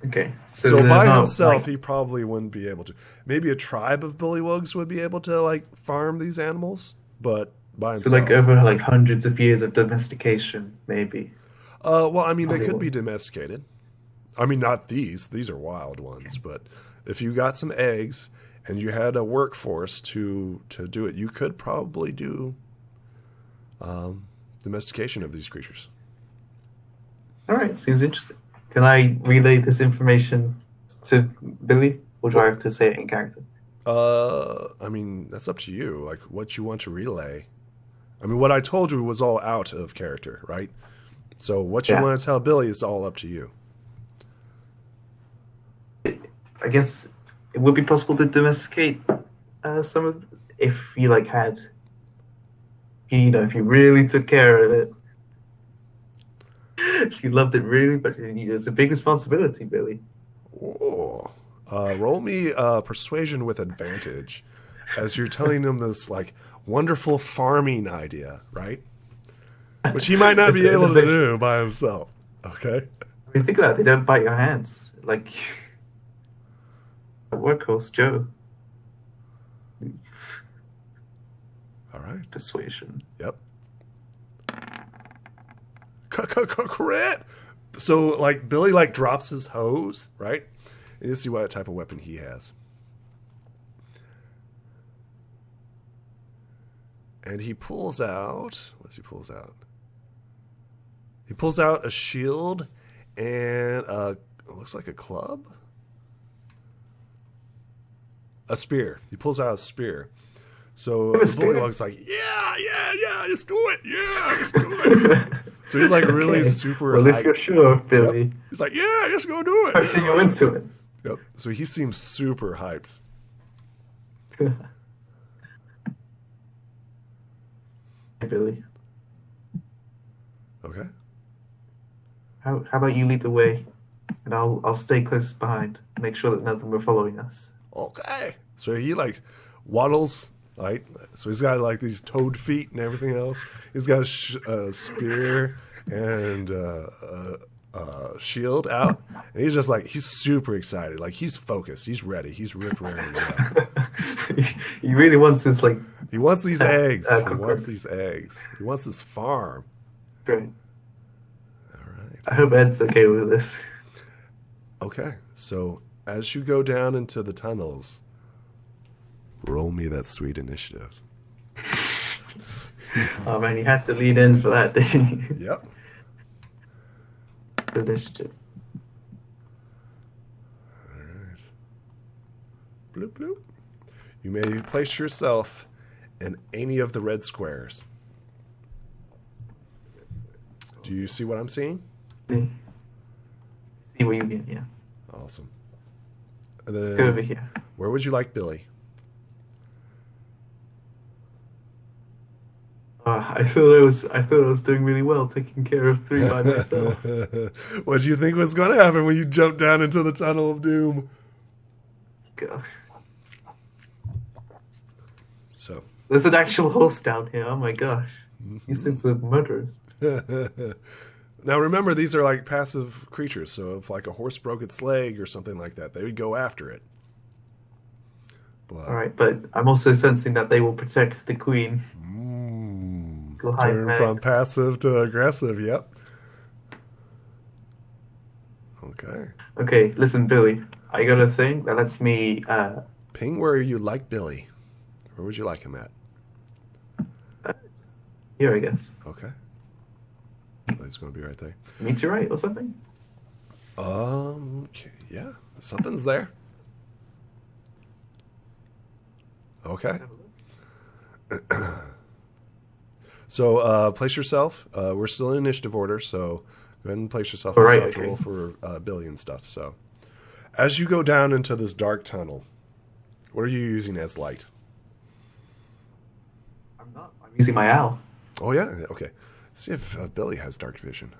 Okay, so So they're by not himself, like he probably wouldn't be able to. Maybe a tribe of bullywugs would be able to like farm these animals, but by so like himself. over like hundreds of years of domestication, maybe. Well, I mean, they Probably could be wouldn't. domesticated. I mean, not these. These are wild ones. But if you got some eggs and you had a workforce to do it, you could probably do domestication of these creatures. All right, seems interesting. Can I relay this information to Billy, or do I Well, have to say it in character? I mean, that's up to you. Like what you want to relay. I mean, what I told you was all out of character, right? So what you Yeah, want to tell Billy is all up to you. I guess it would be possible to domesticate some of if you like had if you really took care of it. If you loved it really, but it's a big responsibility, Billy. Oh, roll me persuasion with advantage, as you're telling him this like wonderful farming idea, right? Which he might not It's be an able to innovation. do by himself. Okay. I mean, think about it. They don't bite your hands. Like workhorse Joe. All right. Persuasion. Yep. Crit. So like Billy like drops his hose, right? And you see what type of weapon he has. And he pulls out. What's he pulls out? He pulls out a shield and it looks like a club, a spear. He pulls out a spear. So Have a the spear. bullywug's like, yeah, just do it, yeah, just do it. So he's like really Okay. super Well, if you're hyped. sure, Yep. Billy, He's like, yeah, just go do it. pushing you Yeah. into it. Yep. So he seems super hyped. Hey, Billy, Okay. how about you lead the way, and I'll stay close behind, make sure that none of them are following us. Okay. So he like waddles, right? So he's got like these toad feet and everything else. He's got a spear and shield out, and he's just like he's super excited. Like he's focused. He's ready. He's ripped, raring, to go. He really wants this like He wants these eggs. He wants cookbook. these eggs. He wants this farm. Great. All right. I hope Ed's okay with this. Okay. So as you go down into the tunnels, Roll me that sweet initiative. Oh man, you had to lean in for that, didn't you? Yep. Initiative. All right. Bloop, bloop. You may place yourself in any of the red squares. Do you see what I'm seeing? See what you mean, yeah. Awesome. And then, Go over here. where would you like Billy? I thought I was doing really well taking care of 3 by myself. What do you think was going to happen when you jumped down into the tunnel of doom? Gosh. So, There's an actual horse down here. Oh my gosh. These things are murderers. now remember, these are like passive creatures. So if like a horse broke its leg or something like that, they would go after it. But, All right, but I'm also sensing that they will protect the queen. Go hide turn back. from passive to aggressive. Yep. Okay. Okay, listen, Billy. I got a thing that lets me. Ping where you like Billy. Where would you like him at? Here, I guess. Okay. He's going to be right there. Meteorite or something. Okay. Yeah. Something's there. Okay. So place yourself. We're still in initiative order, so go ahead and place yourself in stuff to roll for Billy and stuff. So as you go down into this dark tunnel, what are you using as light? I'm not. I'm using my owl. Oh yeah. Okay. See if Billy has dark vision.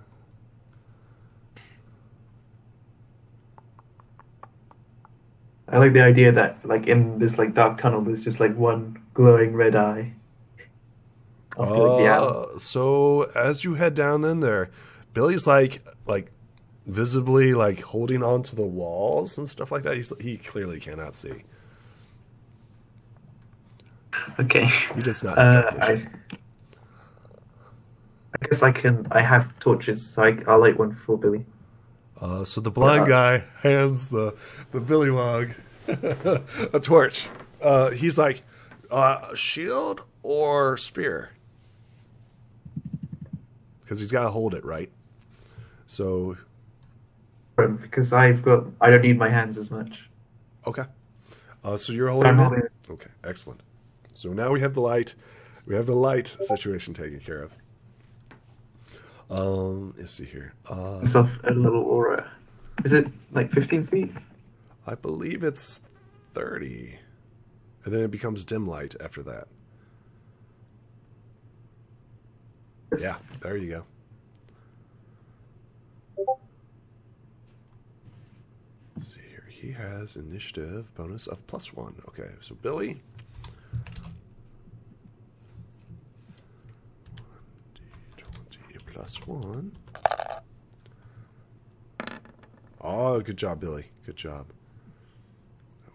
I like the idea that, like, in this like dark tunnel, there's just like one glowing red eye. After, like, the owl. So as you head down in there, Billy's like visibly like holding onto the walls and stuff like that. He clearly cannot see. Okay. He does not have dark vision. I guess I can. I have torches, so I'll light one for Billy. So the blind guy hands the Billywog a torch. He's like, shield or spear? Because he's got to hold it, right? So... Because I don't need my hands as much. Okay. So you're holding So it? Okay, excellent. So now we have the light. We have the light situation taken care of. Let's see here. Myself a little aura. Is it like 15 feet? I believe it's 30. And then it becomes dim light after that. Yes. Yeah, there you go. Let's see here. He has initiative bonus of +1. Okay, so Billy. 1d20 +1. Oh, good job, Billy. Good job.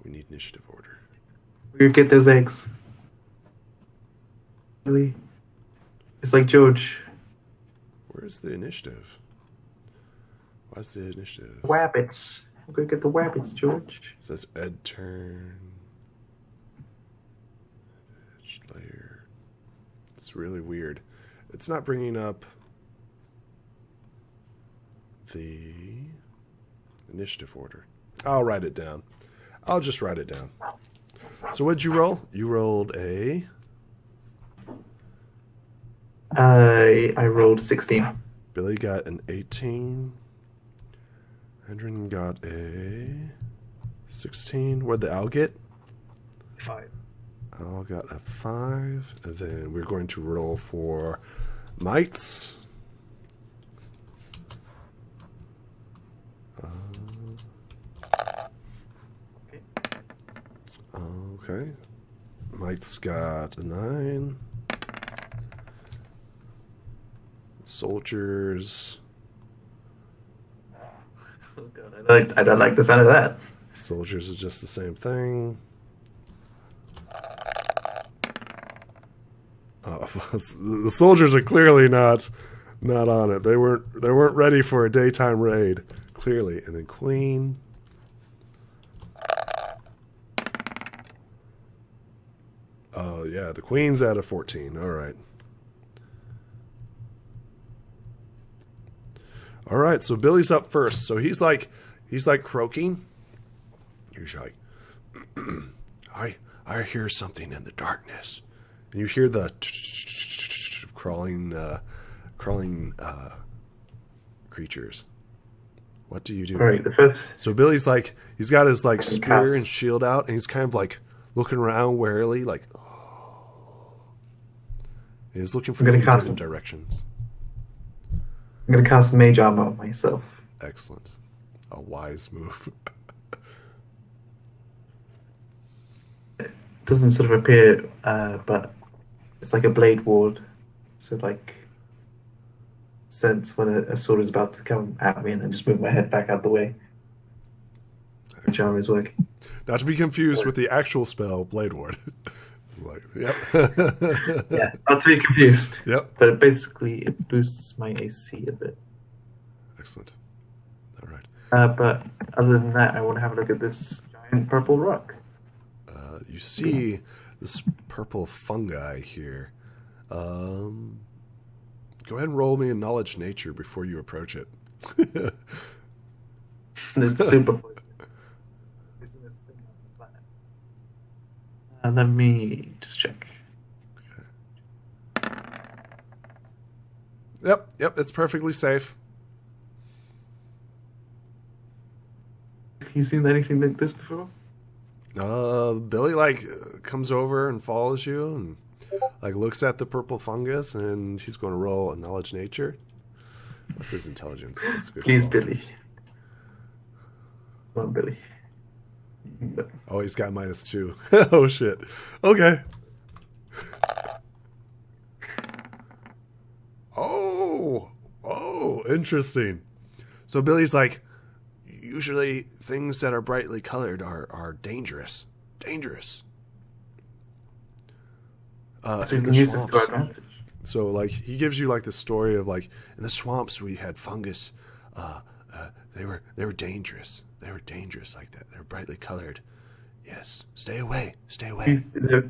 We need initiative order. We get those eggs. Billy. It's like George. Where's the initiative? Why's the initiative? Wabbits. I'm gonna get the wabbits, George. It says Ed turn. Edge layer. It's really weird. It's not bringing up the initiative order. I'll write it down. I'll just write it down. So what'd you roll? You rolled a... I rolled 16. Billy got an 18. Adron got a 16. What'd the owl get? 5. Owl got a 5. And then we're going to roll for mites. Okay. Mite's got a 9. Soldiers. Oh god, I don't like the sound of that. Soldiers is just the same thing. The soldiers are clearly not on it. They weren't ready for a daytime raid, clearly. And then Queen. Yeah, the queen's at a 14. All right. All right, so Billy's up first. So he's like croaking. He's like, I hear something in the darkness, and you hear the crawling creatures. What do you do? All right, the first. So Billy's like, he's got his like spear cast. and shield out, and he's kind of like looking around warily, like, oh. And he's looking for I'm gonna cast different directions. I'm going to cast Mage Armor on myself. Excellent. A wise move. It doesn't sort of appear, but it's like a blade ward. So, like, sense when a sword is about to come at me and then just move my head back out the way. Mage Armor is working. Not to be confused with the actual spell, Blade Ward. It's like, yep. Yeah, not to be confused. Yep. But it boosts my AC a bit. Excellent. All right. But other than that, I want to have a look at this giant purple rock. You see this purple fungi here. Go ahead and roll me a knowledge nature before you approach it. It's super poisonous. Poisonous thing on the planet. Let me just check. Yep, it's perfectly safe. Have you seen anything like this before? Billy like comes over and follows you and like looks at the purple fungus, and he's going to roll a knowledge nature. What's his intelligence? That's a good Please, roll. Billy. Come on, Billy. Oh, he's got -2. Oh shit. Okay. Oh, interesting. So Billy's like, usually things that are brightly colored are dangerous. Dangerous. So In you can the use this to our swamps. advantage. So like he gives you like the story of like in the swamps we had fungus. They were dangerous. They were dangerous like that. They were brightly colored. Yes. Stay away. Stay away. Is it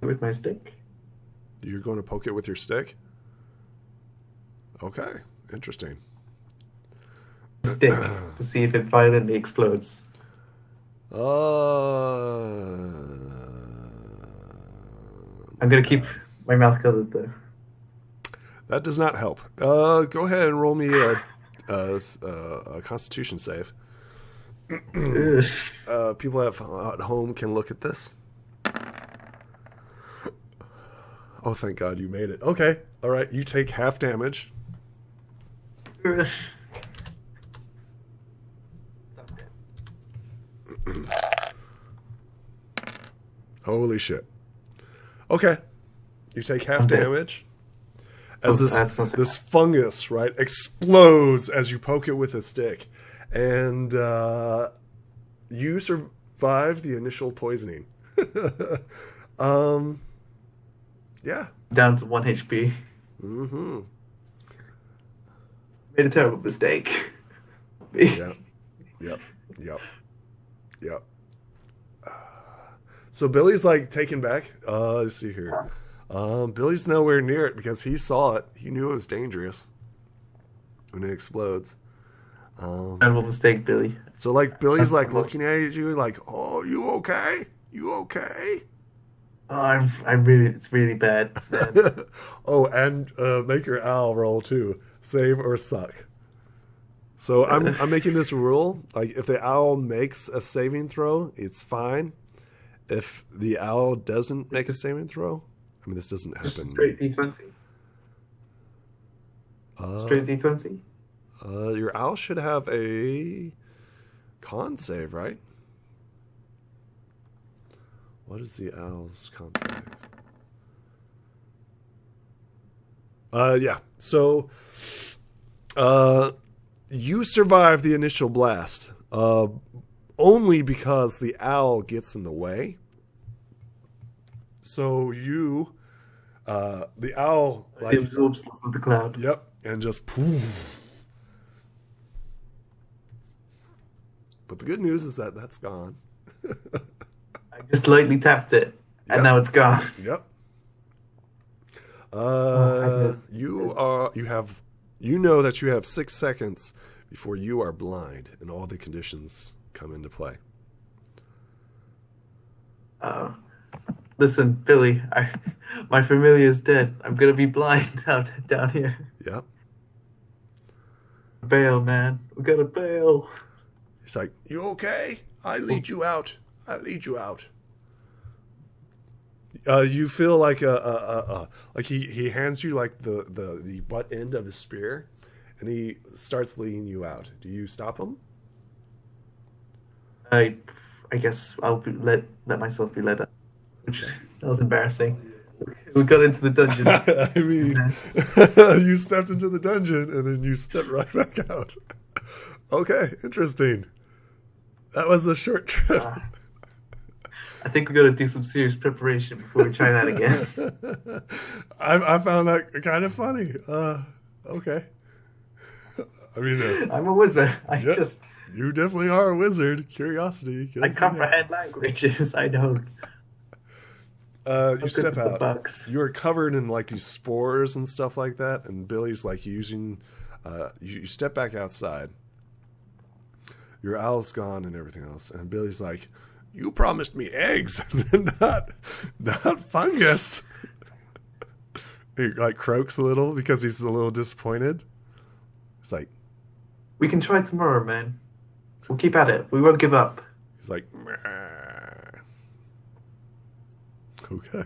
with my stick? You're going to poke it with your stick? Okay. Interesting. Stick to see if it violently explodes. I'm gonna keep my mouth covered though. That does not help. Go ahead and roll me a Constitution save. People at home can look at this. Oh, thank God you made it. Okay, all right. You take half damage. Holy shit. Okay, you take half damage. As this fungus, right, explodes as you poke it with a stick. And you survived the initial poisoning. Yeah. Down to 1 HP. Mm-hmm. Made a terrible mistake. Yep. So Billy's like taken back. Let's see here. Billy's nowhere near it because he saw it. He knew it was dangerous when it explodes. Terrible mistake, Billy. So like Billy's like looking at you like, "Oh, you okay? You okay?" Oh, I'm really. It's really bad. Man. Oh, and make your owl roll too. Save or suck. So I'm making this rule. Like if the owl makes a saving throw, it's fine. If the owl doesn't make a saving throw, I mean this doesn't happen. Straight D20. Straight D20. Your owl should have a con save, right? What is the owl's con save? Yeah. So, you survive the initial blast, only because the owl gets in the way. So the owl like It absorbs lots of the cloud. Yep, and just poof. But the good news is that that's gone. I just lightly tapped it, And now it's gone. Yep. Oh, You know that you have 6 seconds before you are blind and all the conditions come into play. Listen, Billy, my familiar is dead. I'm gonna be blind down here. Yep. Bail, man. We gotta bail. He's like, "You okay? I lead you out. I lead you out." You feel like like he hands you like the butt end of his spear, and he starts leading you out. Do you stop him? I guess let myself be led up. That was embarrassing. We got into the dungeon. I mean, you stepped into the dungeon and then you stepped right back out. Okay, interesting. That was a short trip. I think we got to do some serious preparation before we try that again. I found that kind of funny. Okay. I mean, I'm a wizard. You definitely are a wizard. Curiosity. I comprehend languages. I know. You step out. You are covered in like these spores and stuff like that, and Billy's like using. You step back outside. Your owl's gone and everything else, and Billy's like, "You promised me eggs, not fungus." He like croaks a little because he's a little disappointed. He's like, "We can try tomorrow, man. We'll keep at it. We won't give up." He's like, "Meh." Okay.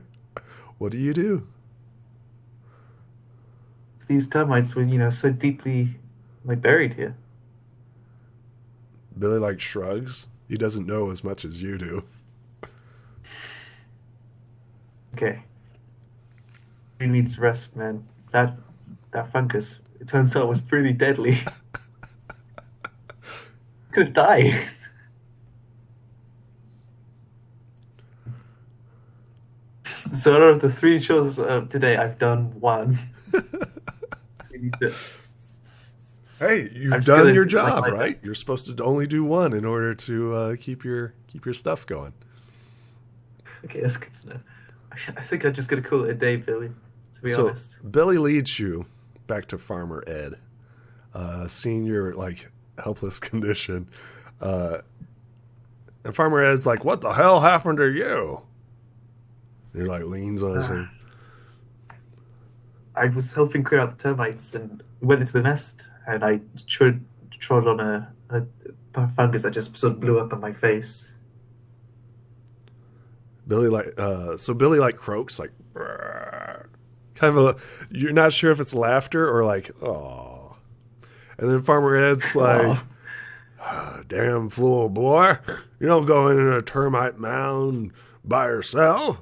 What do you do? These termites were, so deeply like buried here. Billy like shrugs. He doesn't know as much as you do. Okay. He needs rest, man. That fungus, it turns out, was pretty deadly. Could have died. So out of the 3 shows today, I've done 1. Hey, you've done your job, right? You're supposed to only do 1 in order to keep your stuff going. Okay, that's good to know. I think I'm just gonna call it a day, Billy. To be honest. Billy leads you back to Farmer Ed, seeing your like helpless condition, and Farmer Ed's like, "What the hell happened to you?" And he like leans on his hand. I was helping clear out the termites and went into the nest, and I trod on a fungus that just sort of blew up on my face. Billy like croaks like brrr. Kind of you're not sure if it's laughter or like oh, and then Farmer Ed's like, "Damn fool, boy! You don't go in a termite mound by yourself.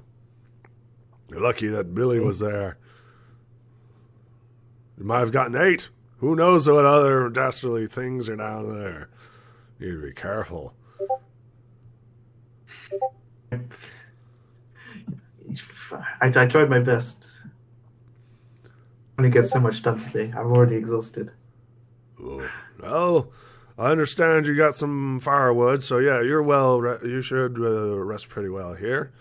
You're lucky that Billy was there. You might have gotten 8. Who knows what other dastardly things are down there? You need to be careful." I tried my best. I only get so much done today. I'm already exhausted. Oh, well, I understand you got some firewood, so yeah, you should rest pretty well here.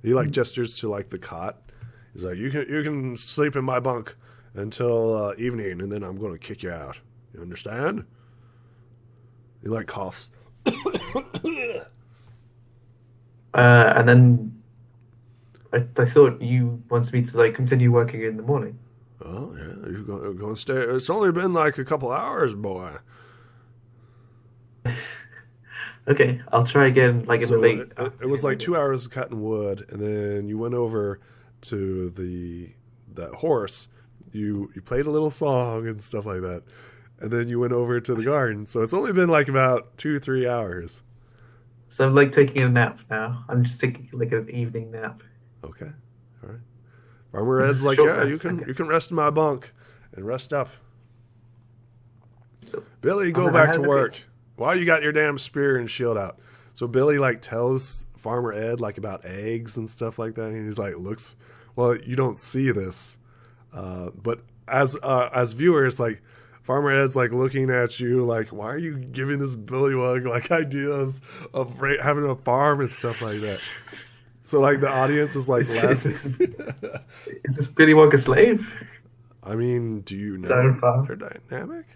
He like gestures to like the cot. He's like, you can sleep in my bunk until evening, and then I'm going to kick you out. You understand? He like coughs. And then I thought you wanted me to like continue working in the morning. Oh yeah, you're going to stay. It's only been like a couple hours, boy. Okay, I'll try again in the late. It was like 2 hours of cutting wood, and then you went over to that horse. You played a little song and stuff like that, and then you went over to the garden. So it's only been like about 2-3 hours. So I'm like taking a nap now. I'm just taking like an evening nap. Okay, all right. Farmer Ed's like, yeah, you can rest in my bunk and rest up. Billy, go back to work. Why you got your damn spear and shield out? So Billy like tells Farmer Ed like about eggs and stuff like that, and he's like, looks. Well, you don't see this, but as viewers, like Farmer Ed's like looking at you like, why are you giving this Billywug like ideas of having a farm and stuff like that? So like the audience is like laughing. Is this Billywug a slave? I mean, do you know their dynamic?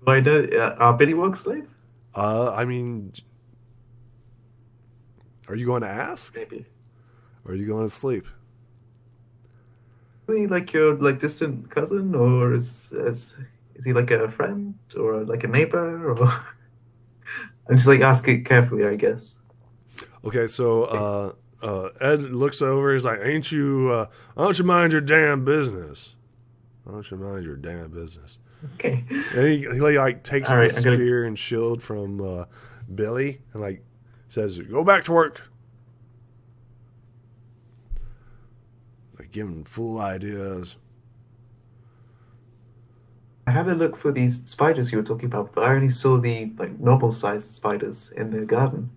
Do I know? Are Billywug slave? I mean, are you going to ask? Maybe. Or are you going to sleep? Is he like your like distant cousin, or is he like a friend or like a neighbor? Or I'm just like asking carefully, I guess. Okay, so Ed looks over. He's like, "Ain't you? Why don't you mind your damn business? Why don't you mind your damn business?" Okay. And he like takes All right, the spear and shield from Billy and like says, "Go back to work." Like give him full ideas. I had a look for these spiders you were talking about, but I only saw the like normal sized spiders in the garden.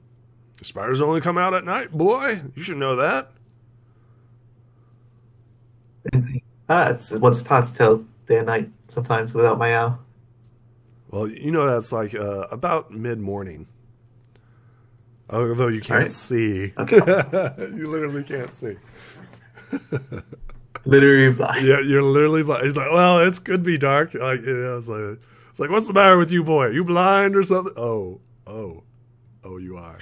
The spiders only come out at night, boy. You should know that. It's what's hard to tell day and night sometimes without my owl. Well, you know that's like about mid-morning. Although you can't see. Okay. You literally can't see. Literally blind. Yeah, you're literally blind. He's like, well, it could be dark. Like, it's like, what's the matter with you, boy? Are you blind or something? Oh, you are.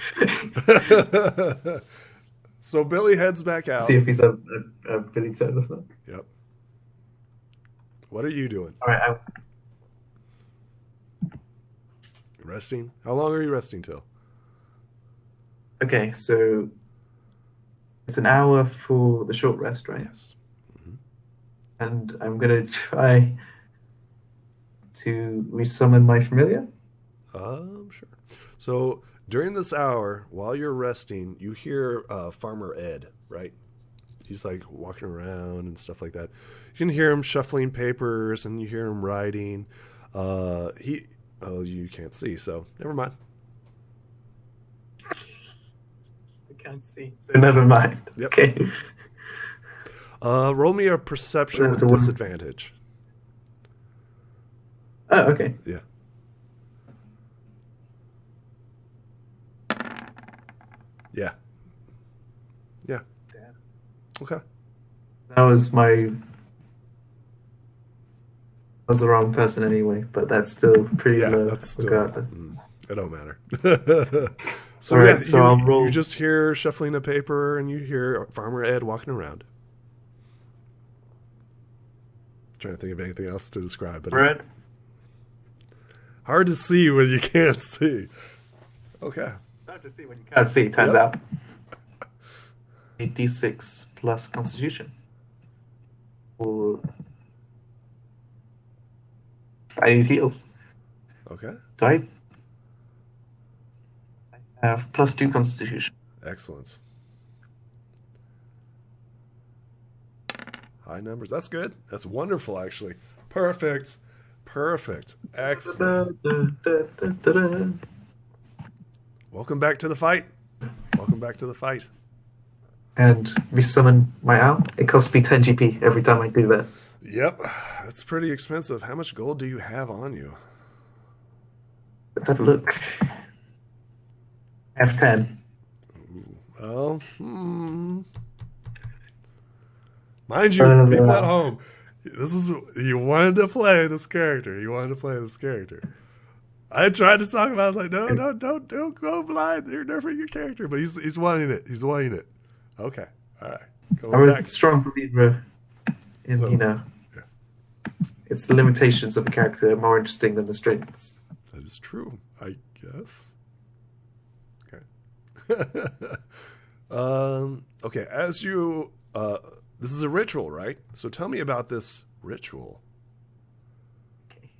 So Billy heads back out. See if he's a Billy Turner. Yep. What are you doing? All right. Resting? How long are you resting till? Okay, so it's an hour for the short rest, right? Yes. Mm-hmm. And I'm going to try to resummon my familiar. Sure. So during this hour, while you're resting, you hear Farmer Ed, right? He's like walking around and stuff like that. You can hear him shuffling papers and you hear him writing. You can't see, so never mind. I can't see, so never mind. Yep. Okay. Roll me a perception with disadvantage. Oh, okay. Yeah. Yeah. Yeah. Damn. Okay. That was the wrong person anyway, but that's still pretty low. That's still, regardless. It don't matter. So All right, yeah, so I'll roll. You just hear shuffling a paper and you hear Farmer Ed walking around. Trying to think of anything else to describe, but Red. it's hard to see when you can't see. Okay. Hard to see when you can't see, turns out. A D6 plus Constitution. Or I need heals. Okay. Do I have +2 Constitution? Excellent. High numbers. That's good. That's wonderful, actually. Perfect. Excellent. Welcome back to the fight. And resummon my owl. It costs me 10 GP every time I do that. Yep. That's pretty expensive. How much gold do you have on you? Let's have a look. I have 10. Well, mind you, people at home, you wanted to play this character. I tried to talk about it. I was like, no, don't go blind. You're nerfing your character. But he's wanting it. Okay. All right. I'm a strong believer in, it's the limitations of a character that are more interesting than the strengths. That is true, I guess. Okay. Okay, as you... this is a ritual, right? So tell me about this ritual. Okay.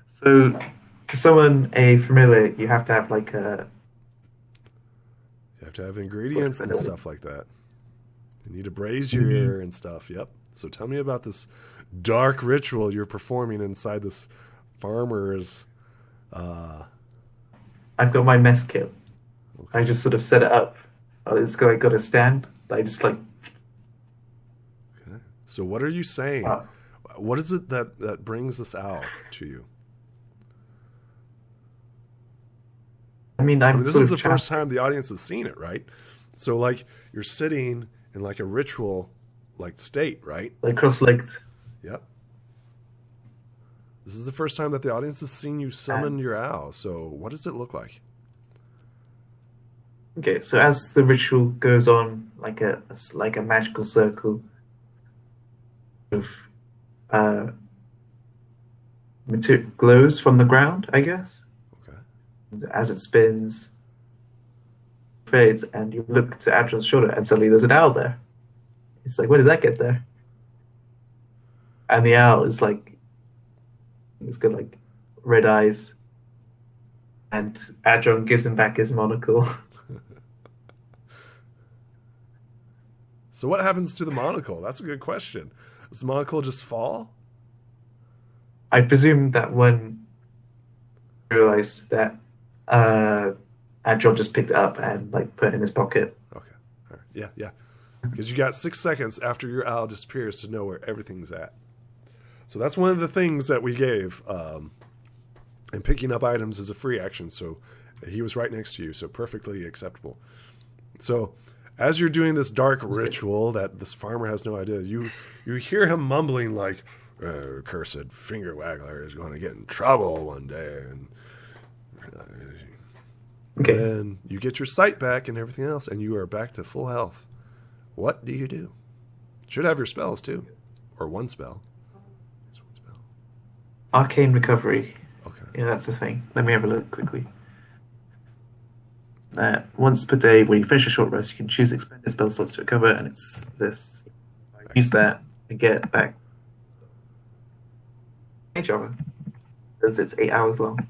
So, to summon a familiar, you have to have like a... You have to have ingredients and stuff like that. You need a brazier and stuff, yep. So tell me about this dark ritual you're performing inside this farmer's... I've got my mess kit. Okay. I just sort of set it up. It's got a stand. I just like... Okay. So what are you saying? what is it that brings this owl to you? I mean, I mean, this is the first time the audience has seen it, right? So, like, you're sitting in like a ritual, like state, right? like cross-legged. Yep. This is the first time that the audience has seen you summon your owl. So, what does it look like? Okay, so as the ritual goes on, like a magical circle of material glows from the ground, I guess. Okay. As it spins, fades, and you look to Adron's shoulder, and suddenly there's an owl there. It's like, where did that get there? And the owl is like, it's got like red eyes, and Adron gives him back his monocle. So what happens to the monocle? That's a good question. Does the monocle just fall? I presume that when he realized that Adron just picked it up and like put it in his pocket. Okay. All right. Yeah, yeah. Because you got 6 seconds after your owl disappears to know where everything's at. So that's one of the things that we gave. And picking up items is a free action. So he was right next to you. So perfectly acceptable. So as you're doing this dark ritual that this farmer has no idea, you hear him mumbling like, cursed finger waggler is going to get in trouble one day. And Okay. then you get your sight back and everything else, and you are back to full health. What do you do? Should have your spells too. Or one spell. Just one spell. Arcane recovery. Okay. Yeah, that's the thing. Let me have a look quickly. Once per day, when you finish a short rest, you can choose expended spell slots to recover, and it's this. Use that and get back. Each other. Because it's 8 hours long.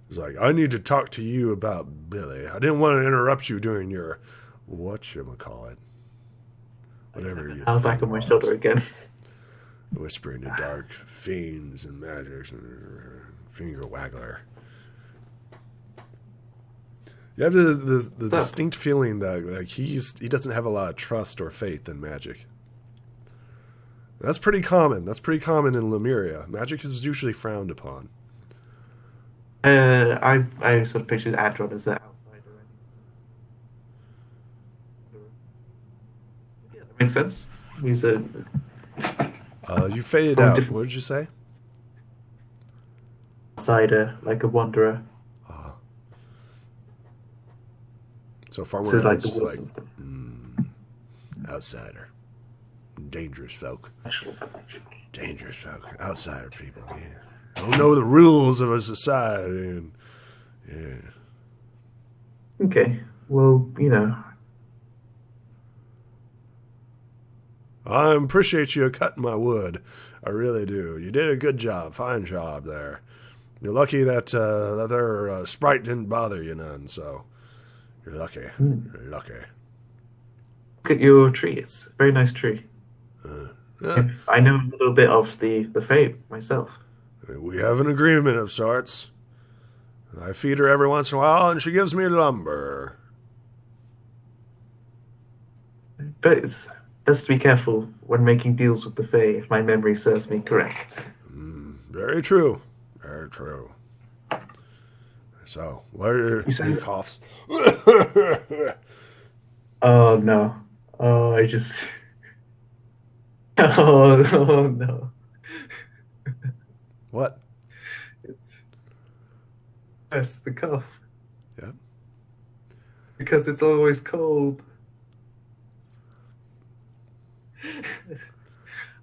It's like, I need to talk to you about Billy. I didn't want to interrupt you during your whatchamacallit. Whatever you I'll back on my shoulder again. Whispering to dark fiends and magics and finger waggler. You have the distinct feeling that like he doesn't have a lot of trust or faith in magic. That's pretty common. That's pretty common in Lemuria. Magic is usually frowned upon. I sort of pictured Adron as that outsider. Yeah, that makes sense. He's a You faded out. What did you say? outsider, like a wanderer. So farmer So like is the just woods like and stuff. outsider, dangerous folk, dangerous folk, outsider people. Yeah, don't know the rules of a society, and yeah. Okay, well, I appreciate you cutting my wood. I really do. You did a good job, fine job there. You're lucky that their sprite didn't bother you none. So. You're lucky. You're lucky. Look at your tree. It's a very nice tree. Yeah. I know a little bit of the Fae myself. We have an agreement of sorts. I feed her every once in a while, and she gives me lumber. But it's best to be careful when making deals with the Fae, if my memory serves me correct. Very true. Very true. So, what are your coughs? Oh, no. Oh, I just... Oh no. What? It's the cough. Yeah. Because it's always cold.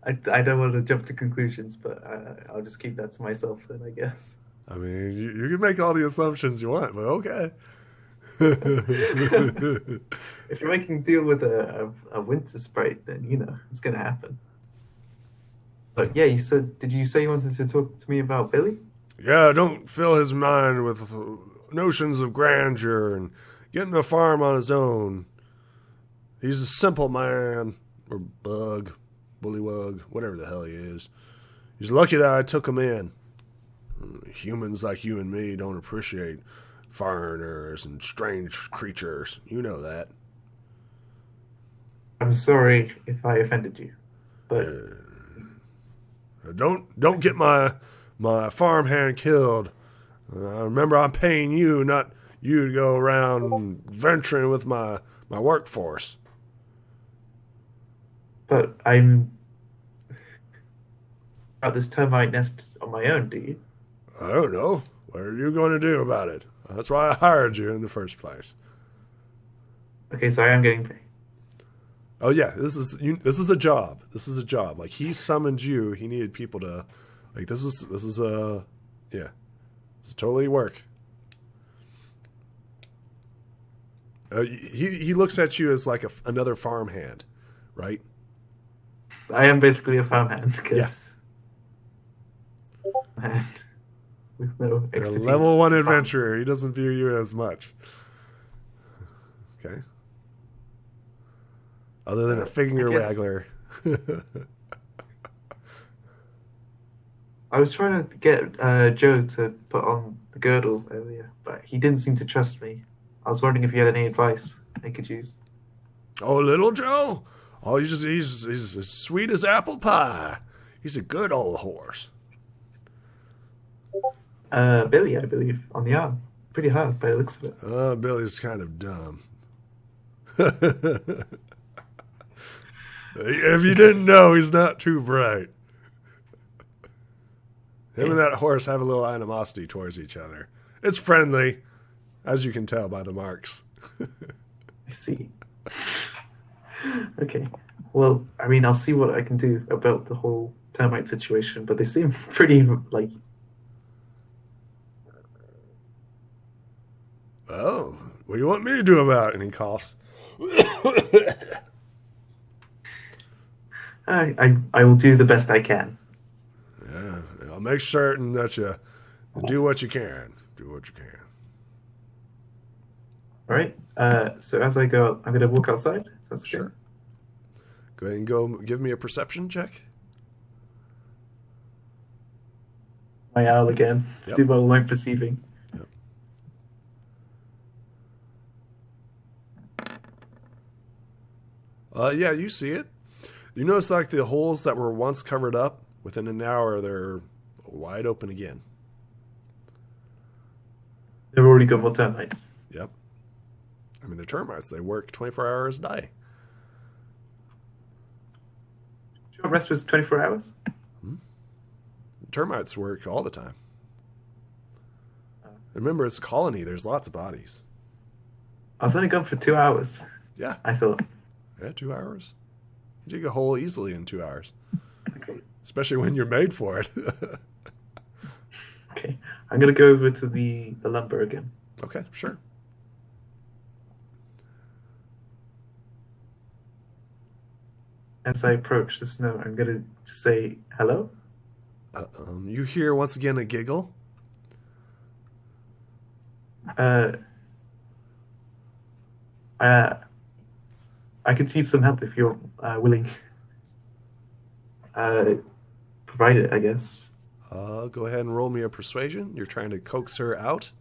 I don't want to jump to conclusions, but I'll just keep that to myself then, I guess. I mean, you can make all the assumptions you want, but okay. If you're making a deal with a winter sprite, then it's gonna happen. But yeah, did you say you wanted to talk to me about Billy? Yeah, don't fill his mind with notions of grandeur and getting a farm on his own. He's a simple man, or bug, bullywug, whatever the hell he is. He's lucky that I took him in. Humans like you and me don't appreciate foreigners and strange creatures. You know that. I'm sorry if I offended you, but Don't get my farmhand killed. Remember, I'm paying you, not you to go around venturing with my workforce. But I'm at this termite nest on my own, do you? I don't know. What are you going to do about it? That's why I hired you in the first place. Okay, so I am getting paid. Oh yeah, this is a job. This is a job. Like, he summoned you. He needed people to, like, this is yeah, this is totally work. He looks at you as like another farmhand, right? I am basically a farmhand Yeah. And with no You're a expertise. level 1 adventurer. He doesn't view you as much. Okay. Other than a finger waggler. I was trying to get Joe to put on the girdle earlier, but he didn't seem to trust me. I was wondering if you had any advice I could use. Oh, little Joe? Oh, he's as sweet as apple pie. He's a good old horse. Billy, I believe, on the arm. Pretty hard by the looks of it. Billy's kind of dumb. If you didn't know, he's not too bright. Him and that horse have a little animosity towards each other. It's friendly, as you can tell by the marks. I see. Okay. Well, I mean, I'll see what I can do about the whole termite situation, but they seem pretty, like... Oh, what do you want me to do about it? And he coughs. I will do the best I can. Yeah, I'll make certain that you do what you can. Do what you can. All right. So as I go, I'm going to walk outside. That's Sure. good. Go ahead and go give me a perception check. My owl again. Yep. Do all my perceiving. Yeah, you see it. You notice, like, the holes that were once covered up, within an hour, they're wide open again. They've already got more termites. Yep. I mean, they're termites. They work 24 hours a day. Short rest was 24 hours? Termites work all the time. Remember, it's a colony. There's lots of bodies. I was only gone for 2 hours, Yeah. I thought. Yeah, 2 hours. You dig a hole easily in 2 hours. Okay. Especially when you're made for it. Okay. I'm going to go over to the lumber again. Okay, sure. As I approach the snow, I'm going to say hello. You hear once again a giggle. I could use some help if you're willing. Provide it, I guess. Go ahead and roll me a persuasion. You're trying to coax her out.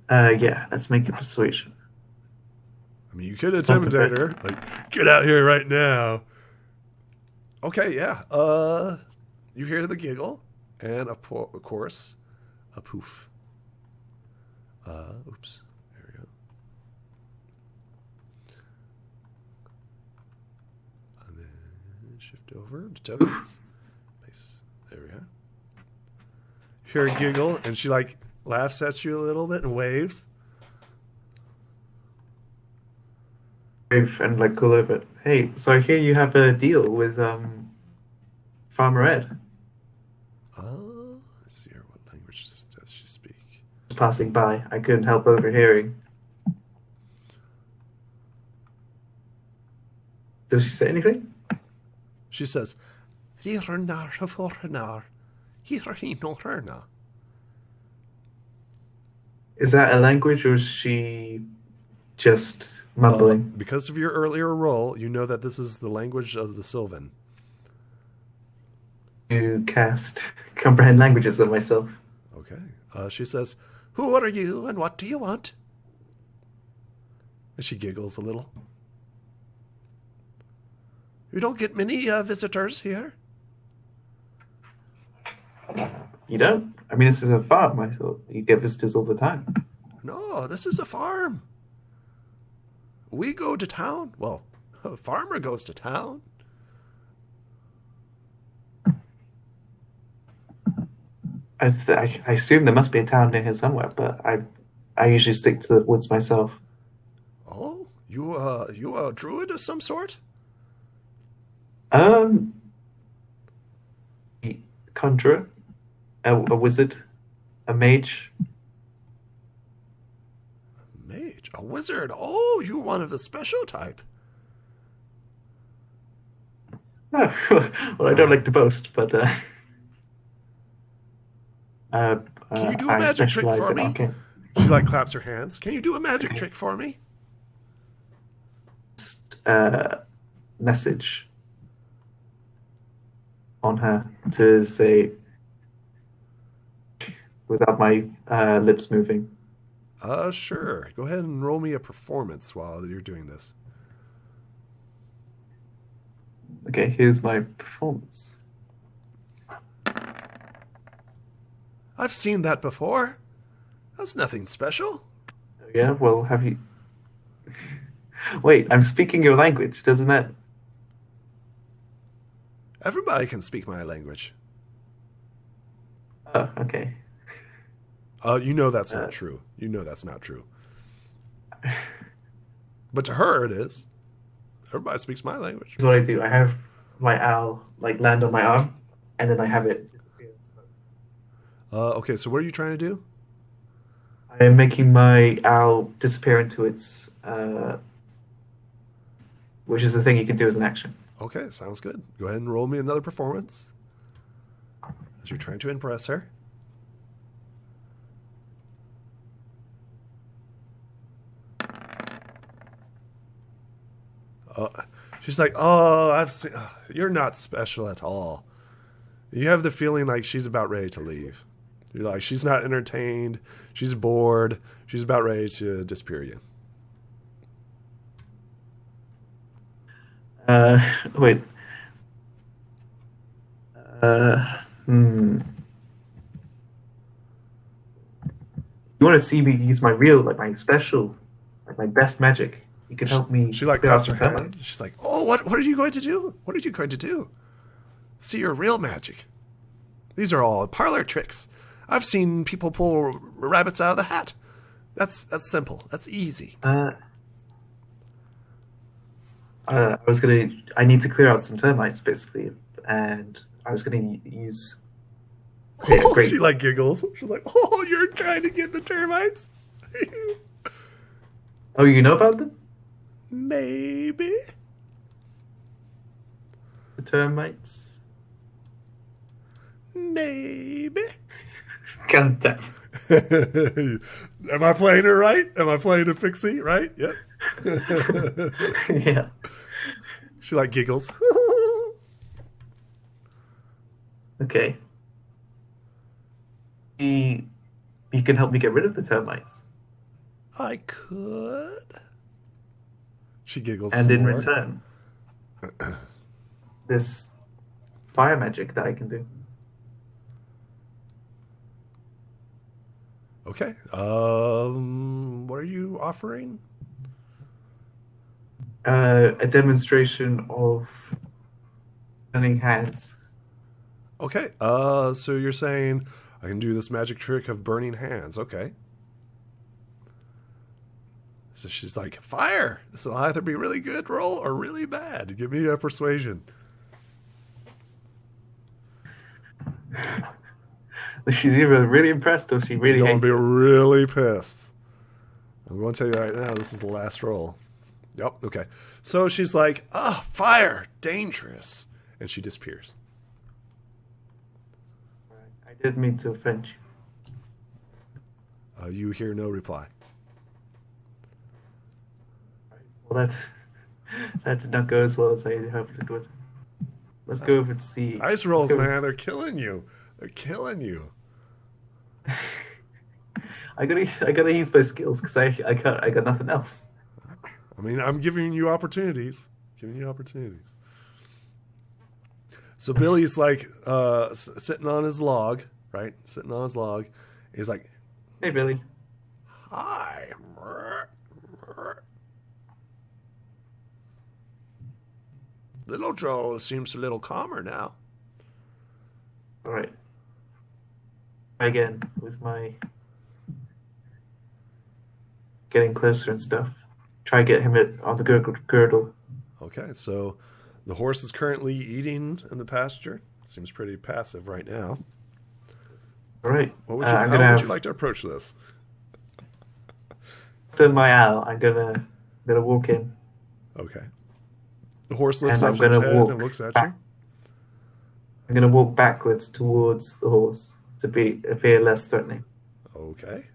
Yeah, let's make a persuasion. I mean, you could intimidate her. Like, get out here right now. Okay, yeah. You hear the giggle, and of course, a poof. Oops. There we go. And then shift over to tokens. Nice. There we go. You hear a giggle, and she, like, laughs at you a little bit and waves. And like call over. Hey, so I hear you have a deal with Farmer Ed. Let's see here. What language does she speak? Passing by, I couldn't help overhearing. Does she say anything? She says, is Is that a language, or is she just mumbling? because of your earlier role, you know that this is the language of the Sylvan. To cast comprehend languages on myself. Okay. She says, who are you and what do you want? And she giggles a little. We don't get many visitors here. You don't? I mean, this is a farm. I thought you get visitors all the time. No, this is a farm. We go to town. Well, a farmer goes to town. I assume there must be a town near here somewhere, but I usually stick to the woods myself. Oh, you a druid of some sort? A conjurer, a wizard, a mage. Mage, a wizard. Oh, you're one of the special type. Oh, well, I don't like to boast, but Can you do a I magic trick specialize for in me? arcane. She claps her hands. Can you do a magic trick for me? Just, message on her to say without my lips moving. Sure. Go ahead and roll me a performance while you're doing this. Okay, here's my performance. I've seen that before. That's nothing special. Yeah, well, have you... Wait, I'm speaking your language, doesn't that... Everybody can speak my language. Oh, okay. You know that's not true. You know that's not true. But to her, it is. Everybody speaks my language. Here's what I do. I have my owl, land on my arm, and then I have it disappear in smoke. Okay, so what are you trying to do? I am making my owl disappear into its... which is the thing you can do as an action. Okay, sounds good. Go ahead and roll me another performance. As you're trying to impress her. She's like, oh, I've seen... You're not special at all. You have the feeling like she's about ready to leave. You're like, she's not entertained. She's bored. She's about ready to disappear again. Wait. You want to see me use my real, my special, my best magic? You can help me. She claps her hands. She's like, oh, what are you going to do? What are you going to do? See your real magic. These are all parlor tricks. I've seen people pull rabbits out of the hat. That's simple. That's easy. I need to clear out some termites, basically, and I was gonna use. Great. She giggles. She's like, oh, you're trying to get the termites? Oh, you know about them? Maybe. The termites? Maybe. God damn. Am I playing her right? Am I playing a pixie, right? Yep. Yeah. She giggles. Okay. You can help me get rid of the termites. I could. She giggles. And in return, this fire magic that I can do. Okay. What are you offering? A demonstration of turning hands. Okay. So you're saying I can do this magic trick of burning hands. Okay. So she's like, fire! This will either be really good roll or really bad. Give me a persuasion. She's either really impressed or she really hates it. You're going to be really pissed. I'm going to tell you right now, this is the last roll. Yep, okay. So she's like, fire! Dangerous! And she disappears. I didn't mean to offend you. You hear no reply. Well, that did not go as well as I hoped it would. Let's go over and see. Dice rolls, man, they're killing you. They're killing you. I gotta use my skills because I got nothing else. I mean, I'm giving you opportunities. So Billy's like sitting on his log, right? Sitting on his log. He's like, Hey, Billy. "Hi." Little Joe seems a little calmer now. All right. Again, with my getting closer and stuff. Try to get him on the girdle. Okay, so the horse is currently eating in the pasture. Seems pretty passive right now. All right. How would you like to approach this? After my owl, I'm gonna walk in. Okay. The horse lifts And up I'm its gonna head walk and looks at back. you. I'm gonna walk backwards towards the horse to appear less threatening. Okay.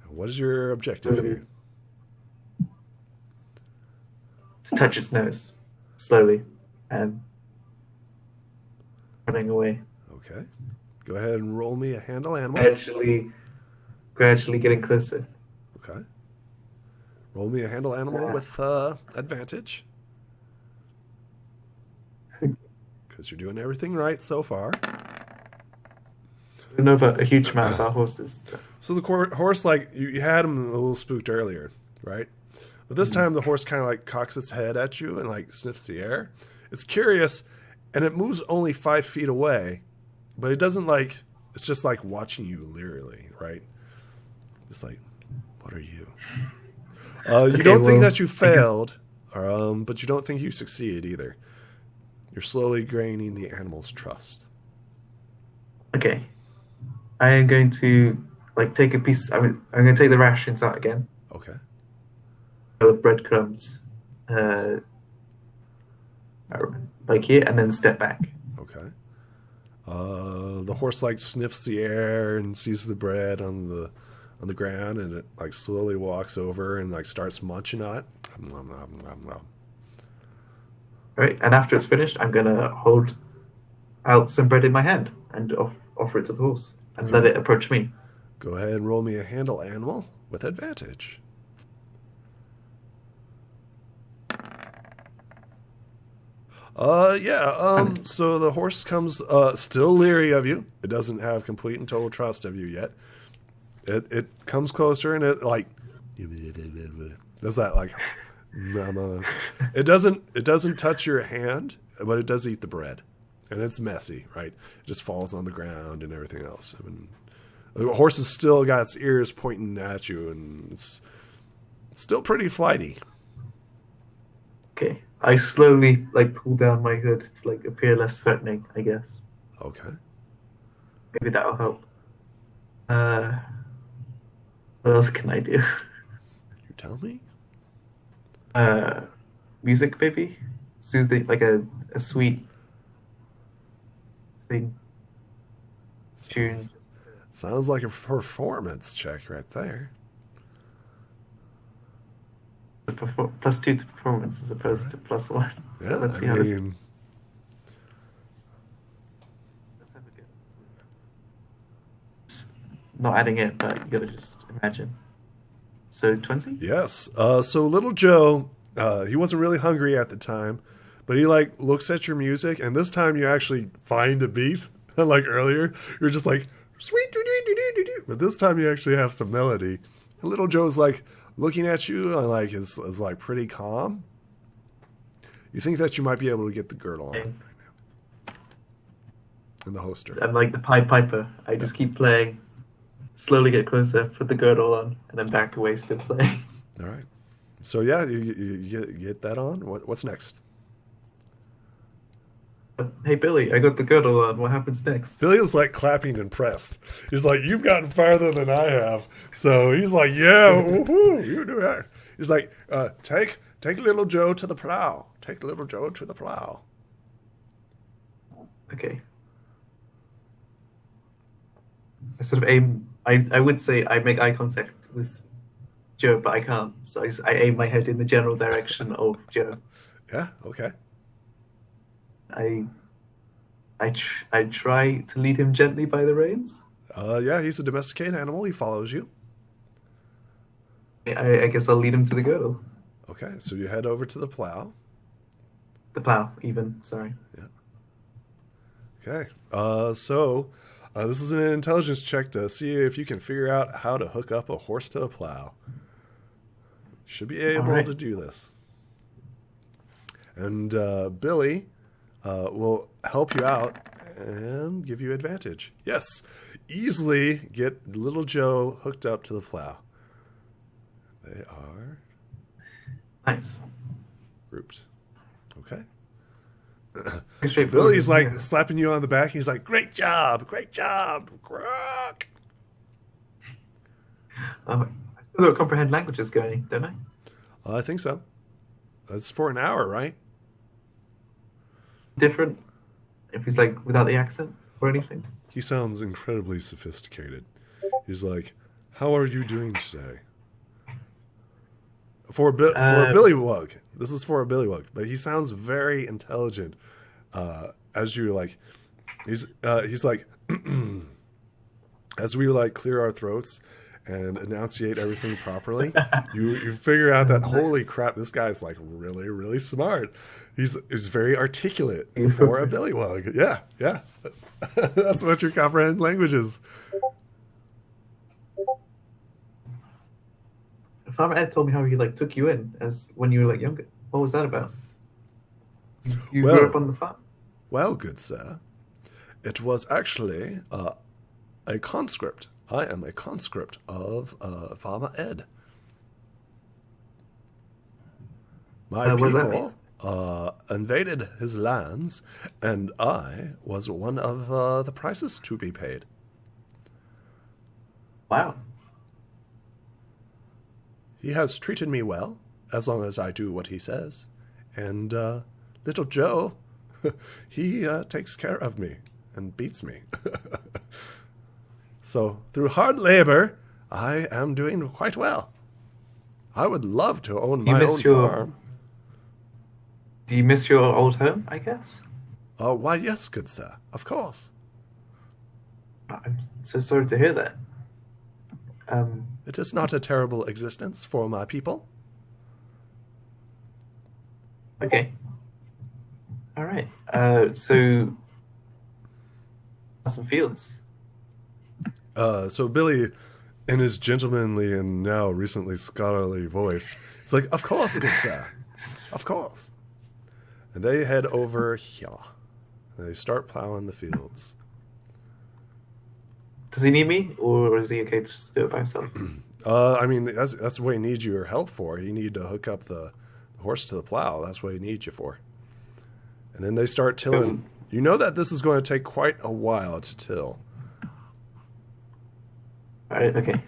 What is your objective here? To touch its nose slowly and running away. Okay. Go ahead and roll me a handle animal. Gradually getting closer. Okay. Roll me a handle animal with advantage. Because you're doing everything right so far. I don't know about a huge amount about horses. So the horse, like, you had him a little spooked earlier, right? But this time the horse kind of like cocks its head at you and like sniffs the air. It's curious, and it moves only 5 feet away, but it doesn't like, it's just like watching you leerily, right? Just like, what are you? You don't think that you failed, but you don't think you succeeded either. You're slowly gaining the animal's trust. Okay. I am going to take a piece. I'm going to take the rations out again. Okay. The breadcrumbs, like here, and then step back. Okay. The horse like sniffs the air and sees the bread on the ground, and it like slowly walks over and like starts munching on it. Nom, nom, nom, nom. Right, and after it's finished, I'm gonna hold out some bread in my hand and offer it to the horse and let it approach me. Go ahead and roll me a handle animal with advantage. So the horse comes still leery of you. It doesn't have complete and total trust of you yet. It comes closer and it like does that like it doesn't touch your hand, but it does eat the bread. And it's messy, right? It just falls on the ground and everything else. I mean, the horse has still got its ears pointing at you, and it's still pretty flighty. Okay. I slowly pull down my hood to appear less threatening, I guess. Okay. Maybe that'll help. What else can I do? You tell me? Music, maybe? Soothing, like a sweet thing. Tune. Sounds like a performance check right there. +2 to performance as opposed to +1. So Yeah, let's see how this. I Let's have a go. Not adding it, but you gotta just imagine. So 20? yes. So little Joe, he wasn't really hungry at the time, but he looks at your music, and this time you actually find a beat. Like earlier, you're just like sweet doo doo doo doo doo, but this time you actually have some melody. And little Joe's looking at you and is pretty calm. You think that you might be able to get the girdle on right now. And the holster. I'm like the Pied Piper. I just keep playing, slowly get closer, put the girdle on, and then back away, still playing. All right. So yeah, you get that on. What's next? Hey Billy, I got the girdle on. What happens next? Billy is clapping impressed. He's like, you've gotten farther than I have. So he's like, yeah, woohoo, you do that. He's like, take little Joe to the plow. Take little Joe to the plow. Okay. I sort of aim. I would say I make eye contact with Joe, but I can't. So I aim my head in the general direction of Joe. Yeah. Okay. I try to lead him gently by the reins. Yeah, he's a domesticated animal. He follows you. I guess I'll lead him to the girdle. Okay, so you head over to the plow. The plow, even. Sorry. Yeah. Okay. This is an intelligence check to see if you can figure out how to hook up a horse to a plow. Should be able to do this. And Billy will help you out and give you advantage. Yes. Easily get little Joe hooked up to the plow. They are Nice. grouped. Okay. Billy's Billy's like slapping you on the back. He's like, great job, Croc. I still got comprehend languages going, don't I? I think so. That's for an hour, right? Different if he's like without the accent or anything. He sounds incredibly sophisticated. He's like, how are you doing today? For a Billy Wug. This is for a Billy Wug. But he sounds very intelligent. As you like, he's like, as we like clear our throats and enunciate everything properly, you figure out that holy crap, this guy's like really, really smart. He's very articulate for a Billy Wug. Yeah. That's what your comprehend language is. Farmer Ed told me how he like took you in as when you were like younger. What was that about? You grew up on the farm? Well, good sir, it was actually a conscript. I am a conscript of Farmer Ed. My people invaded his lands, and I was one of the prices to be paid. Wow. He has treated me well, as long as I do what he says. And little Joe, he takes care of me and beats me. So, through hard labor, I am doing quite well. I would love to own my own farm. Do you miss your old home, I guess? Why, yes, good sir. Of course. I'm so sorry to hear that. It is not a terrible existence for my people. Okay. All right. So, some fields. So Billy, in his gentlemanly and now recently scholarly voice, is like, of course, good sir. Of course. And they head over here. And they start plowing the fields. Does he need me, or is he okay to just do it by himself? I mean, that's what he needs your help for. You need to hook up the horse to the plow. That's what he needs you for. And then they start tilling. You know that this is going to take quite a while to till. All right, okay.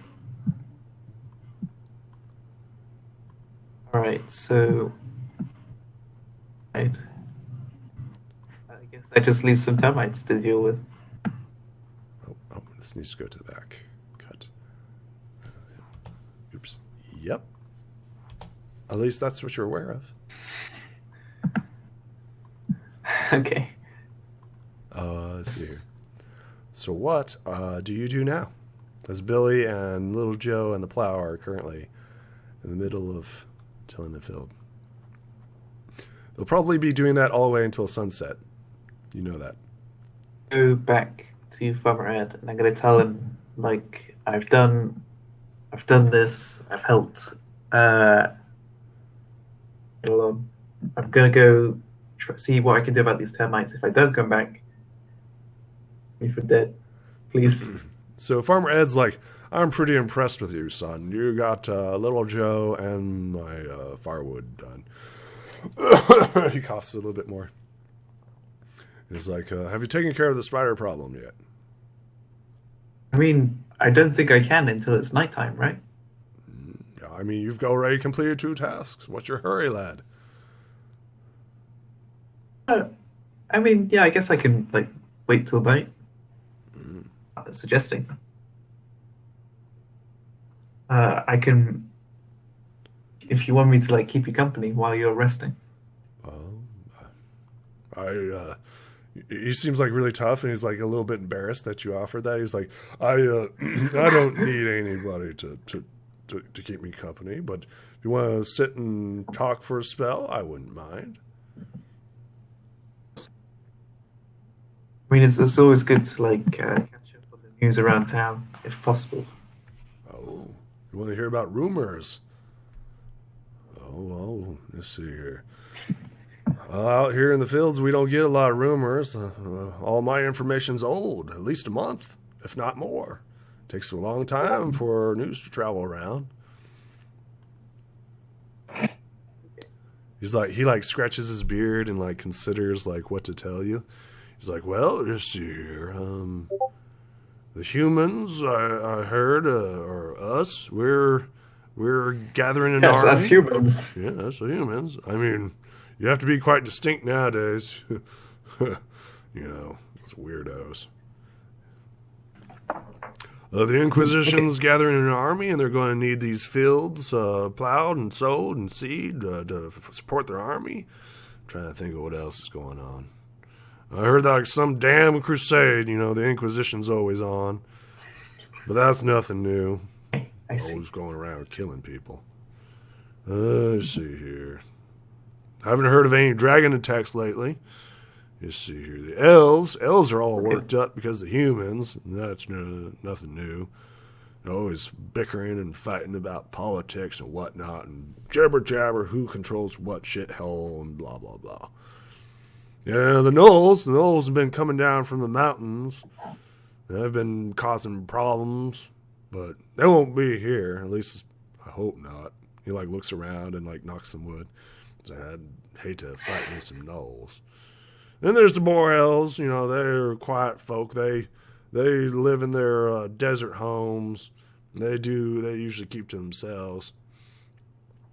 All right, so... Right. I guess I just leave some termites to deal with. Oh, this needs to go to the back. Cut. Oops. Yep. At least that's what you're aware of. Okay. Let's see here. So what do you do now? As Billy and Little Joe and the plow are currently in the middle of tilling the field. They'll probably be doing that all the way until sunset. You know that. Go back to Farmer Ed, and I'm gonna tell him like I've done this. I've helped. I'm gonna go see what I can do about these termites. If I don't come back, me for dead, please. So Farmer Ed's like, I'm pretty impressed with you, son. You got Little Joe and my firewood done. He coughs a little bit more. He's like, have you taken care of the spider problem yet? I mean, I don't think I can until it's nighttime, right? Yeah, I mean, you've already completed 2 tasks. What's your hurry, lad? I mean, yeah, I guess I can like wait till night. Suggesting. I can, if you want me to like keep you company while you're resting. He seems like really tough, and he's like a little bit embarrassed that you offered that. He's like, I don't need anybody to keep me company, but if you want to sit and talk for a spell, I wouldn't mind. I mean, it's always good to like catch up on the news around town if possible. Oh, you want to hear about rumors? Let's see here. Out here in the fields, we don't get a lot of rumors. All my information's old, at least a month, if not more. Takes a long time for news to travel around. He scratches his beard and like considers like what to tell you. He's like, well, let's see here. The humans, I heard, or us, we're gathering an army. Yes, as humans. Yeah, that's the humans. I mean, you have to be quite distinct nowadays. It's weirdos. The Inquisition's gathering an army, and they're going to need these fields plowed and sowed and seed to support their army. I'm trying to think of what else is going on. I heard like some damn crusade, the Inquisition's always on. But that's nothing new. I see. Always going around killing people. Let's see here. I haven't heard of any dragon attacks lately. Let's see here. The elves. Elves are all worked up because of humans. That's nothing new. They're always bickering and fighting about politics and whatnot and jabber jabber who controls what shithole and blah blah blah. Yeah, the gnolls have been coming down from the mountains. They've been causing problems, but they won't be here. At least I hope not. He like looks around and like knocks some wood. I'd hate to fight me some gnolls. Then there's the boar elves. They're quiet folk. They live in their desert homes. They usually keep to themselves.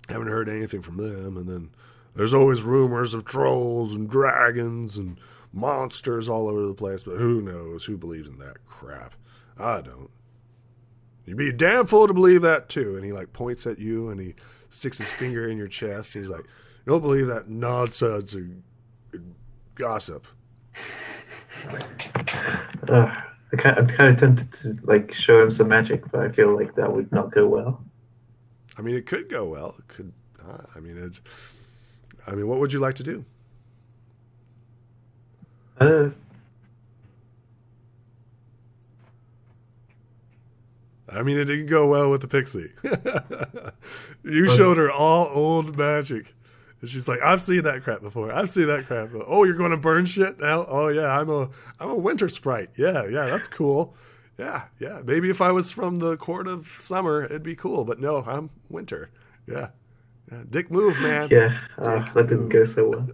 Haven't heard anything from them. And then there's always rumors of trolls and dragons and monsters all over the place. But who knows? Who believes in that crap? I don't. You'd be a damn fool to believe that too. And he like points at you and he sticks his finger in your chest. And he's like, you don't believe that nonsense or gossip. I'm kind of tempted to like show him some magic, but I feel like that would not go well. I mean, it could go well. It could. What would you like to do? It didn't go well with the pixie. You showed her all old magic. And she's like, I've seen that crap before. Oh, you're going to burn shit now? Oh yeah, I'm a winter sprite. Yeah, that's cool. Yeah. Maybe if I was from the court of summer, it'd be cool. But no, I'm winter. Yeah. Dick move, man. Yeah, that didn't go so well.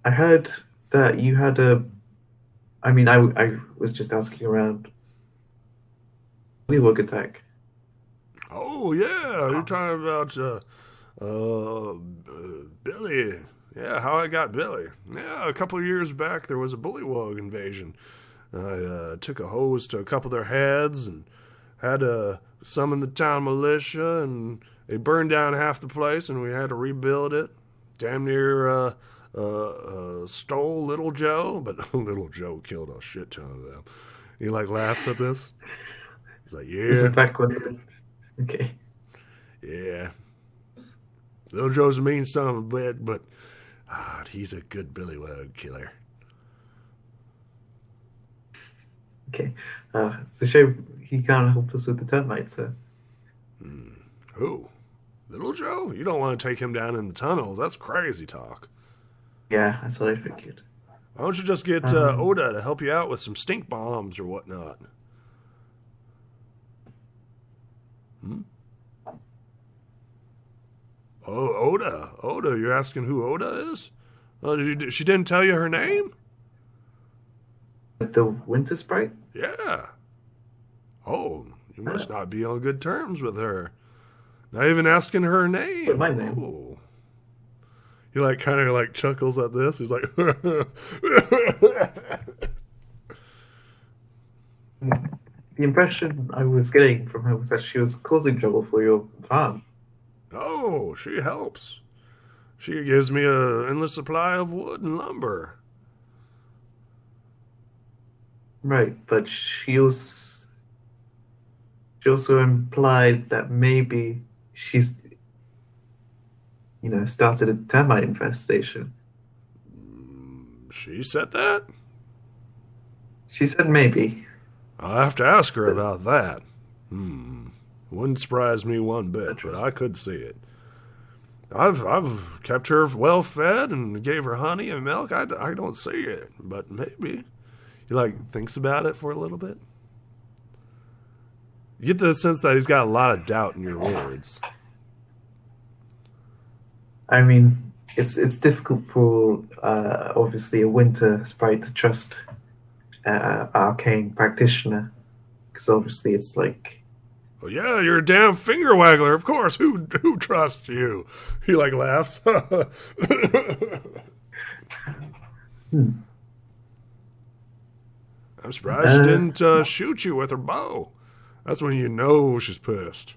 I heard that you had I was just asking around. Bullywug attack. Oh yeah, you're talking about Billy. Yeah, how I got Billy. Yeah, a couple of years back there was a bullywug invasion. I took a hose to a couple of their heads and had to summon the town militia, and they burned down half the place, and we had to rebuild it. Damn near stole Little Joe, but Little Joe killed a shit ton of them. He like laughs at this. He's like, yeah. This is back when. Okay. Yeah. Little Joe's a mean son of a bitch, but he's a good bullywug killer. Okay. It's a shame he can't help us with the termites, sir. Who? Little Joe? You don't want to take him down in the tunnels. That's crazy talk. Yeah, that's what I figured. Why don't you just get Oda to help you out with some stink bombs or whatnot? Oh, Oda. Oda, you're asking who Oda is? She didn't tell you her name? The winter sprite? Yeah. Oh, you must not be on good terms with her. Not even asking her name. But my name. Oh. He like kind of like chuckles at this. He's like, The impression I was getting from her was that she was causing trouble for your farm. oh, she helps. She gives me an endless supply of wood and lumber. Right, but she also implied that maybe she's, started a termite infestation. She said that? She said maybe. I'll have to ask her about that. Wouldn't surprise me one bit, but I could see it. I've kept her well fed and gave her honey and milk. I don't see it, but maybe. He like thinks about it for a little bit. You get the sense that he's got a lot of doubt in your words. I mean, it's difficult for obviously a winter sprite to trust arcane practitioner, because obviously it's like. Oh yeah, you're a damn finger waggler. Of course, who trusts you? He like laughs. I'm surprised she didn't shoot you with her bow. That's when you know she's pissed.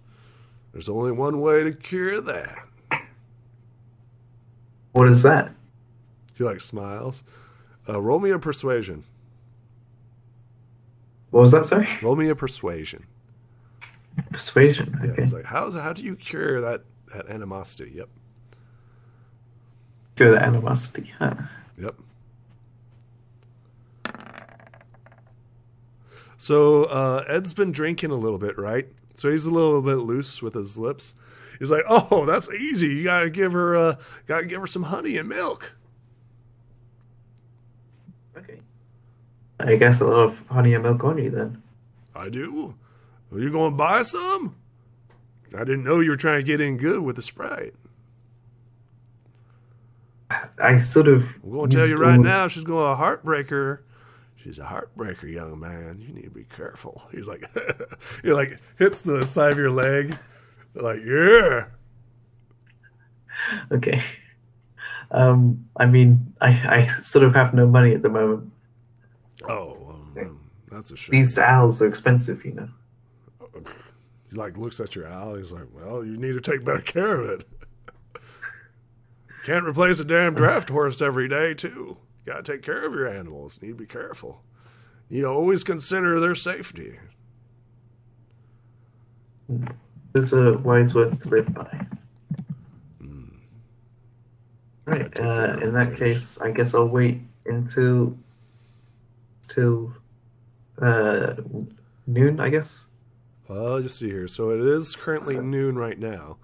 There's only one way to cure that. What is that? He like smiles. Roll me a persuasion. What was that, sorry? Roll me a persuasion. Persuasion, Yeah, okay. it's like, how do you cure that animosity? Yep. Cure the animosity, huh? Yep. So Ed's been drinking a little bit, right? So he's a little bit loose with his lips. He's like, "Oh, that's easy. You gotta give her some honey and milk." Okay. I guess a lot of honey and milk on you then. I do. Are you going to buy some? I didn't know you were trying to get in good with the Sprite. I sort of. I'm going to tell you right now, she's going to heartbreaker. She's a heartbreaker, young man. You need to be careful. He's like, he like hits the side of your leg. Like, yeah. Okay. I mean, I sort of have no money at the moment. Oh, that's a shame. These owls are expensive, you know. He like looks at your owl. He's like, well, you need to take better care of it. Can't replace a damn draft horse every day, too. You got to take care of your animals. You need to be careful. You know, always consider their safety. Those are wise words to live by. Right. In that case, I guess I'll wait until noon, I guess. Just see here. So it is currently noon right now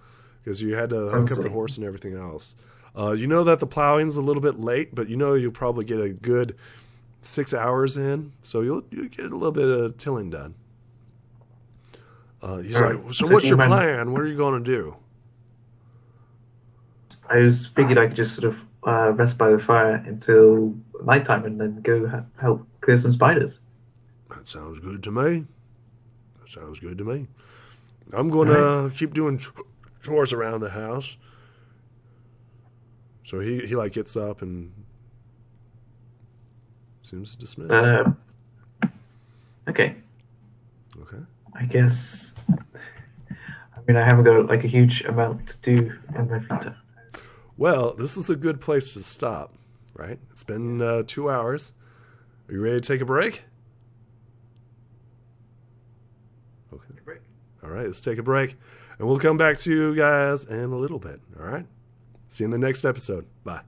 because you had to hook up the horse and everything else. You know that the plowing's a little bit late, but you know you'll probably get a good 6 hours in, so you'll get a little bit of tilling done. He's like, so what's your plan? What are you going to do? I just figured I could just sort of rest by the fire until nighttime and then go help clear some spiders. That sounds good to me. I'm going to keep doing chores around the house. So he like gets up and seems dismissed. Okay. Okay. I guess. I mean, I haven't got like a huge amount to do in my free time. Well, this is a good place to stop, right? It's been 2 hours. Are you ready to take a break? Okay. All right, let's take a break. And we'll come back to you guys in a little bit, all right? See you in the next episode. Bye.